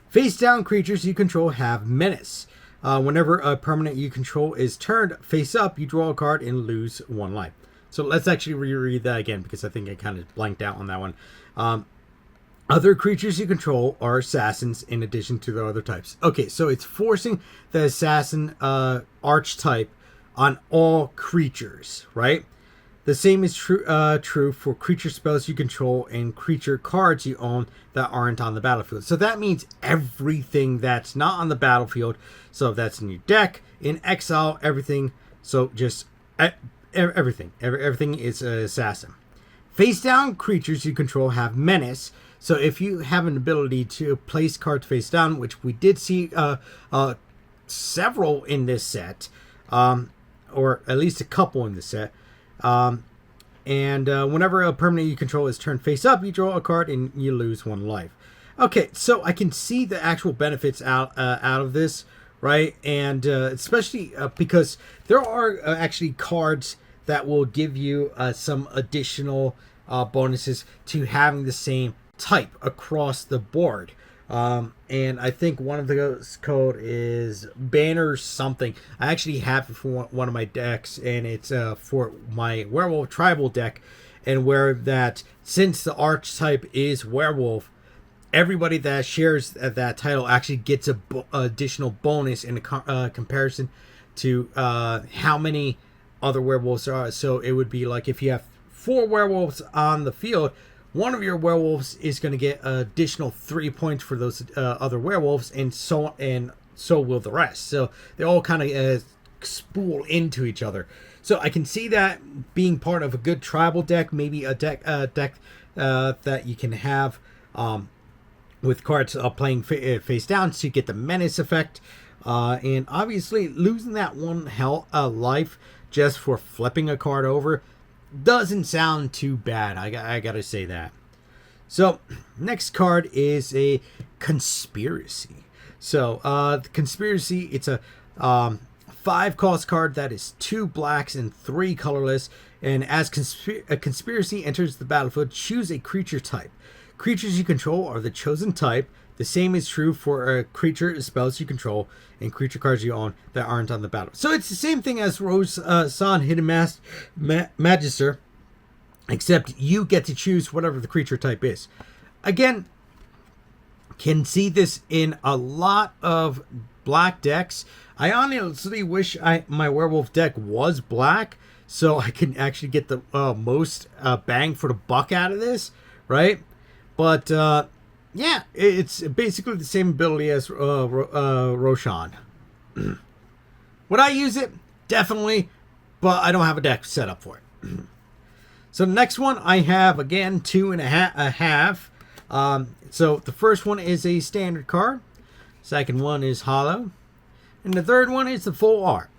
Face down creatures you control have menace. Whenever a permanent you control is turned face up, you draw a card and lose 1 life. So let's actually reread that again, because I think I kind of blanked out on that one. Other creatures you control are assassins in addition to the other types. Okay, so it's forcing the assassin archetype on all creatures, right? The same is true for creature spells you control and creature cards you own that aren't on the battlefield. So that means everything that's not on the battlefield. So if that's in your deck, in exile, everything. So just everything. Everything is an assassin. Face down creatures you control have menace. So if you have an ability to place cards face down, which we did see several in this set, or at least a couple in this set, and whenever a permanent you control is turned face up, you draw a card and you lose 1 life. Okay, so I can see the actual benefits out of this, right? And especially because there are actually cards that will give you some additional bonuses to having the same type across the board. And I think one of those code is banner something. I actually have it for one of my decks, and it's for my werewolf tribal deck, and where that, since the archetype is werewolf, everybody that shares that title actually gets a additional bonus in comparison to how many other werewolves there are. So it would be like if you have 4 werewolves on the field, one of your werewolves is going to get an additional 3 points for those other werewolves, and so will the rest. So they all kind of spool into each other. So I can see that being part of a good tribal deck, maybe a deck that you can have with cards playing face down, so you get the menace effect, and obviously losing that 1 life just for flipping a card over doesn't sound too bad. I gotta say that. So next card is a conspiracy. So the conspiracy, it's a 5 cost card that is 2 blacks and 3 colorless. And as a conspiracy enters the battlefield, choose a creature type. Creatures you control are the chosen type. The same is true for a creature, spells you control, and creature cards you own that aren't on the battle. So it's the same thing as Rose San Hidden Magister, except you get to choose whatever the creature type is. Again, can see this in a lot of black decks. I honestly wish my werewolf deck was black, so I can actually get the most bang for the buck out of this, right? But yeah, it's basically the same ability as Roshan. Would I use it? Definitely, but I don't have a deck set up for it. So the next one I have, again, 2.5. So the first one is a standard card. Second one is hollow. And the third one is the full art.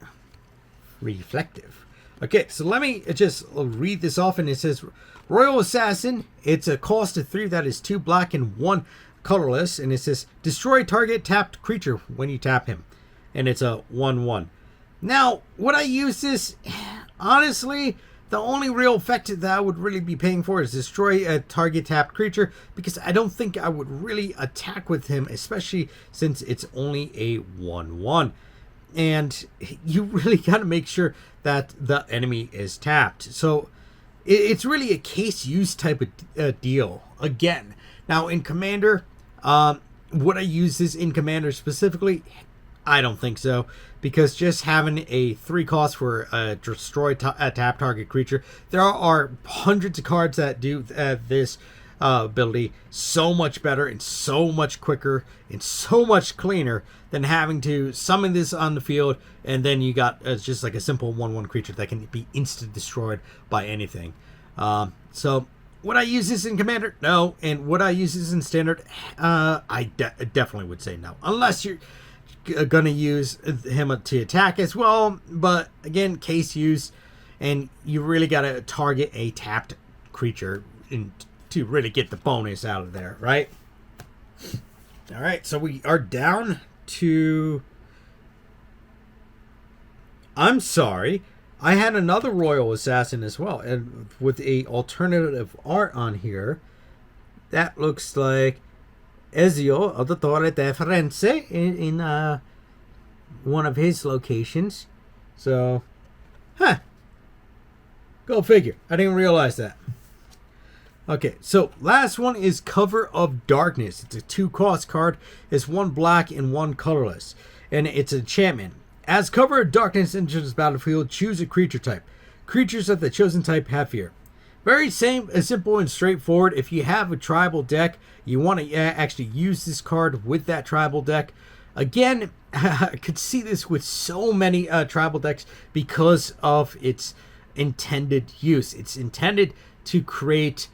Reflective. Okay, so let me just read this off. And it says, Royal Assassin. It's a cost of 3 that is 2 black and 1 colorless. And it says, destroy target tapped creature when you tap him. And it's a 1/1. Now, would I use this? Honestly, the only real effect that I would really be paying for is destroy a target tapped creature, because I don't think I would really attack with him, especially since it's only a 1/1. And you really got to make sure that the enemy is tapped. So it's really a case use type of deal. Again, now in Commander, would I use this in Commander specifically? I don't think so, because just having a 3 cost for a destroy a tap target creature, there are hundreds of cards that do this ability so much better and so much quicker and so much cleaner than having to summon this on the field, and then you got just like a simple 1/1 creature that can be instant destroyed by anything. So would I use this in Commander? No. And would I use this in Standard? I definitely would say no, unless you're gonna use him to attack as well. But again, case use, and you really gotta target a tapped creature to really get the bonus out of there, right? All right, so we are down to, I'm sorry, I had another Royal Assassin as well, and with a alternative art on here that looks like Ezio of the Torre de Firenze in one of his locations. So, go figure. I didn't realize that. Okay, so last one is Cover of Darkness. It's a 2 cost card. It's 1 black and 1 colorless. And it's an enchantment. As Cover of Darkness enters the battlefield, choose a creature type. Creatures of the chosen type have fear. Very simple and straightforward. If you have a tribal deck, you want to actually use this card with that tribal deck. Again, I could see this with so many tribal decks because of its intended use. It's intended to create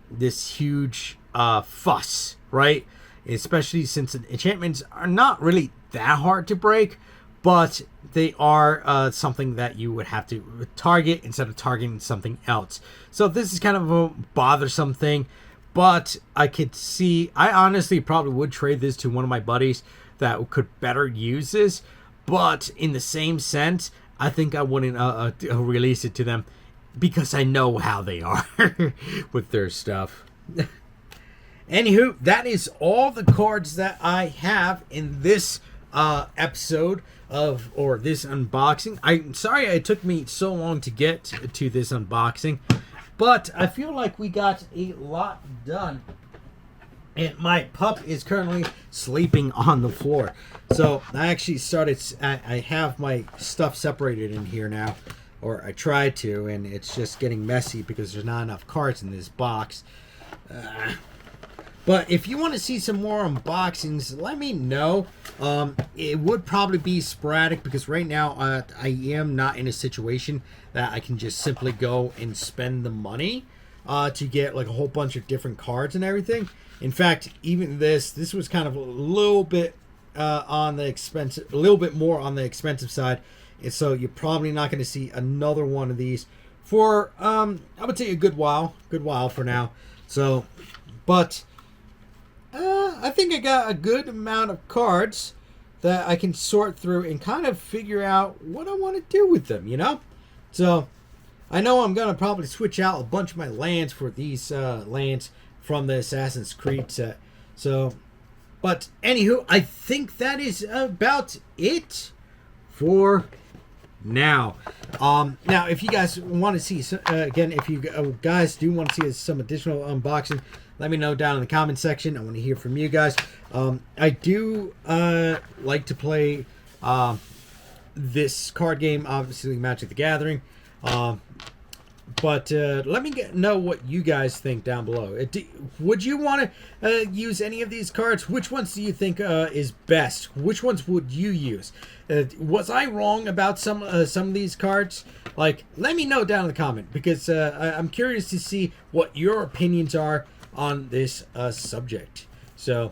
this huge fuss, right? Especially since enchantments are not really that hard to break, but they are something that you would have to target instead of targeting something else. So this is kind of a bothersome thing, but I could see, I honestly probably would trade this to one of my buddies that could better use this, but in the same sense, I think I wouldn't release it to them because I know how they are with their stuff. Anywho, that is all the cards that I have in this episode of, or this unboxing. I'm sorry it took me so long to get to this unboxing, but I feel like we got a lot done. And my pup is currently sleeping on the floor. So I actually I have my stuff separated in here now, or I tried to, and it's just getting messy because there's not enough cards in this box. But if you want to see some more unboxings, let me know. It would probably be sporadic because right now I am not in a situation that I can just simply go and spend the money to get like a whole bunch of different cards and everything. In fact, even this was kind of a little bit on the expensive, a little bit more on the expensive side. And so you're probably not going to see another one of these for I would say a good while for now. So, but I think I got a good amount of cards that I can sort through and kind of figure out what I want to do with them, you know? So, I know I'm going to probably switch out a bunch of my lands for these lands from the Assassin's Creed set. So, but anywho, I think that is about it for now. Now, if you guys want to see, again, if you guys do want to see some additional unboxing, let me know down in the comment section. I want to hear from you guys. I do like to play this card game, obviously Magic the Gathering. But let me know what you guys think down below. Would you want to use any of these cards? Which ones do you think is best? Which ones would you use? Was I wrong about some of these cards? Like, let me know down in the comment, because I'm curious to see what your opinions are on this subject. So,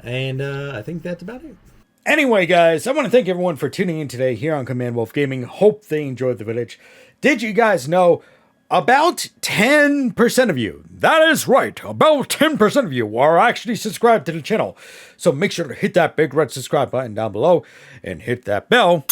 and I think that's about it. Anyway, guys, I want to thank everyone for tuning in today here on Command Wolf Gaming. Hope they enjoyed the footage. Did you guys know about 10% of you, that is right, about 10% of you are actually subscribed to the channel. So make sure to hit that big red subscribe button down below and hit that bell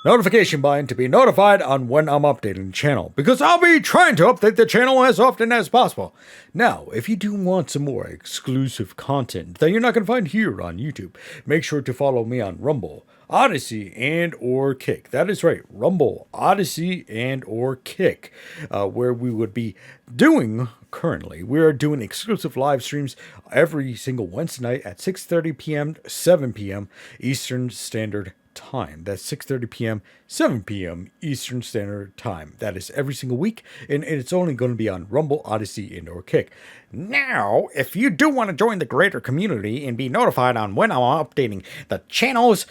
notification button to be notified on when I'm updating the channel, because I'll be trying to update the channel as often as possible. Now, if you do want some more exclusive content that you're not going to find here on YouTube, make sure to follow me on Rumble, Odyssey, and or Kick. That is right, Rumble, Odyssey, and or Kick, where we would be doing, currently, we are doing exclusive live streams every single Wednesday night at 6:30 p.m., 7 p.m. Eastern Standard Time. That's 6:30 p.m., 7 p.m. Eastern Standard Time. That is every single week, and it's only going to be on Rumble, Odyssey, and or Kick. Now, if you do want to join the greater community and be notified on when I'm updating the channels,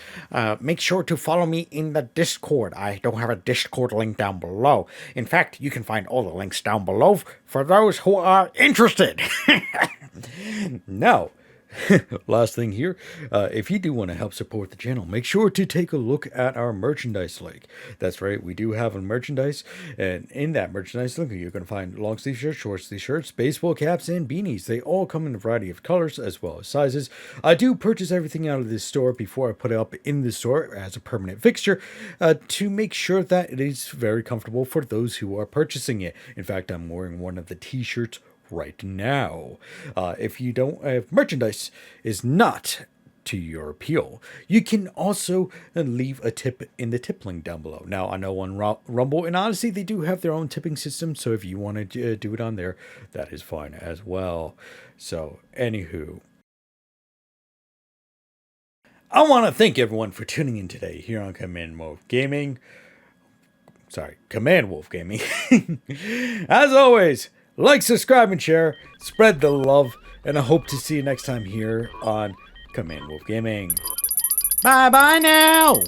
make sure to follow me in the Discord. I don't have a Discord link down below. In fact, you can find all the links down below for those who are interested. Now, last thing here, if you do want to help support the channel, make sure to take a look at our merchandise link. That's right, we do have a merchandise, and in that merchandise link, you're going to find long sleeve shirts, short sleeve shirts, baseball caps, and beanies. They all come in a variety of colors as well as sizes. I do purchase everything out of this store before I put it up in the store as a permanent fixture to make sure that it is very comfortable for those who are purchasing it. In fact, I'm wearing one of the t-shirts right now. If merchandise is not to your appeal, you can also leave a tip in the tip link down below. Now, I know on Rumble and Odyssey, they do have their own tipping system, so if you want to do it on there, that is fine as well. So, anywho, I want to thank everyone for tuning in today here on Command Wolf Gaming. As always, like, subscribe, and share. Spread the love. And I hope to see you next time here on Command Wolf Gaming. Bye-bye now!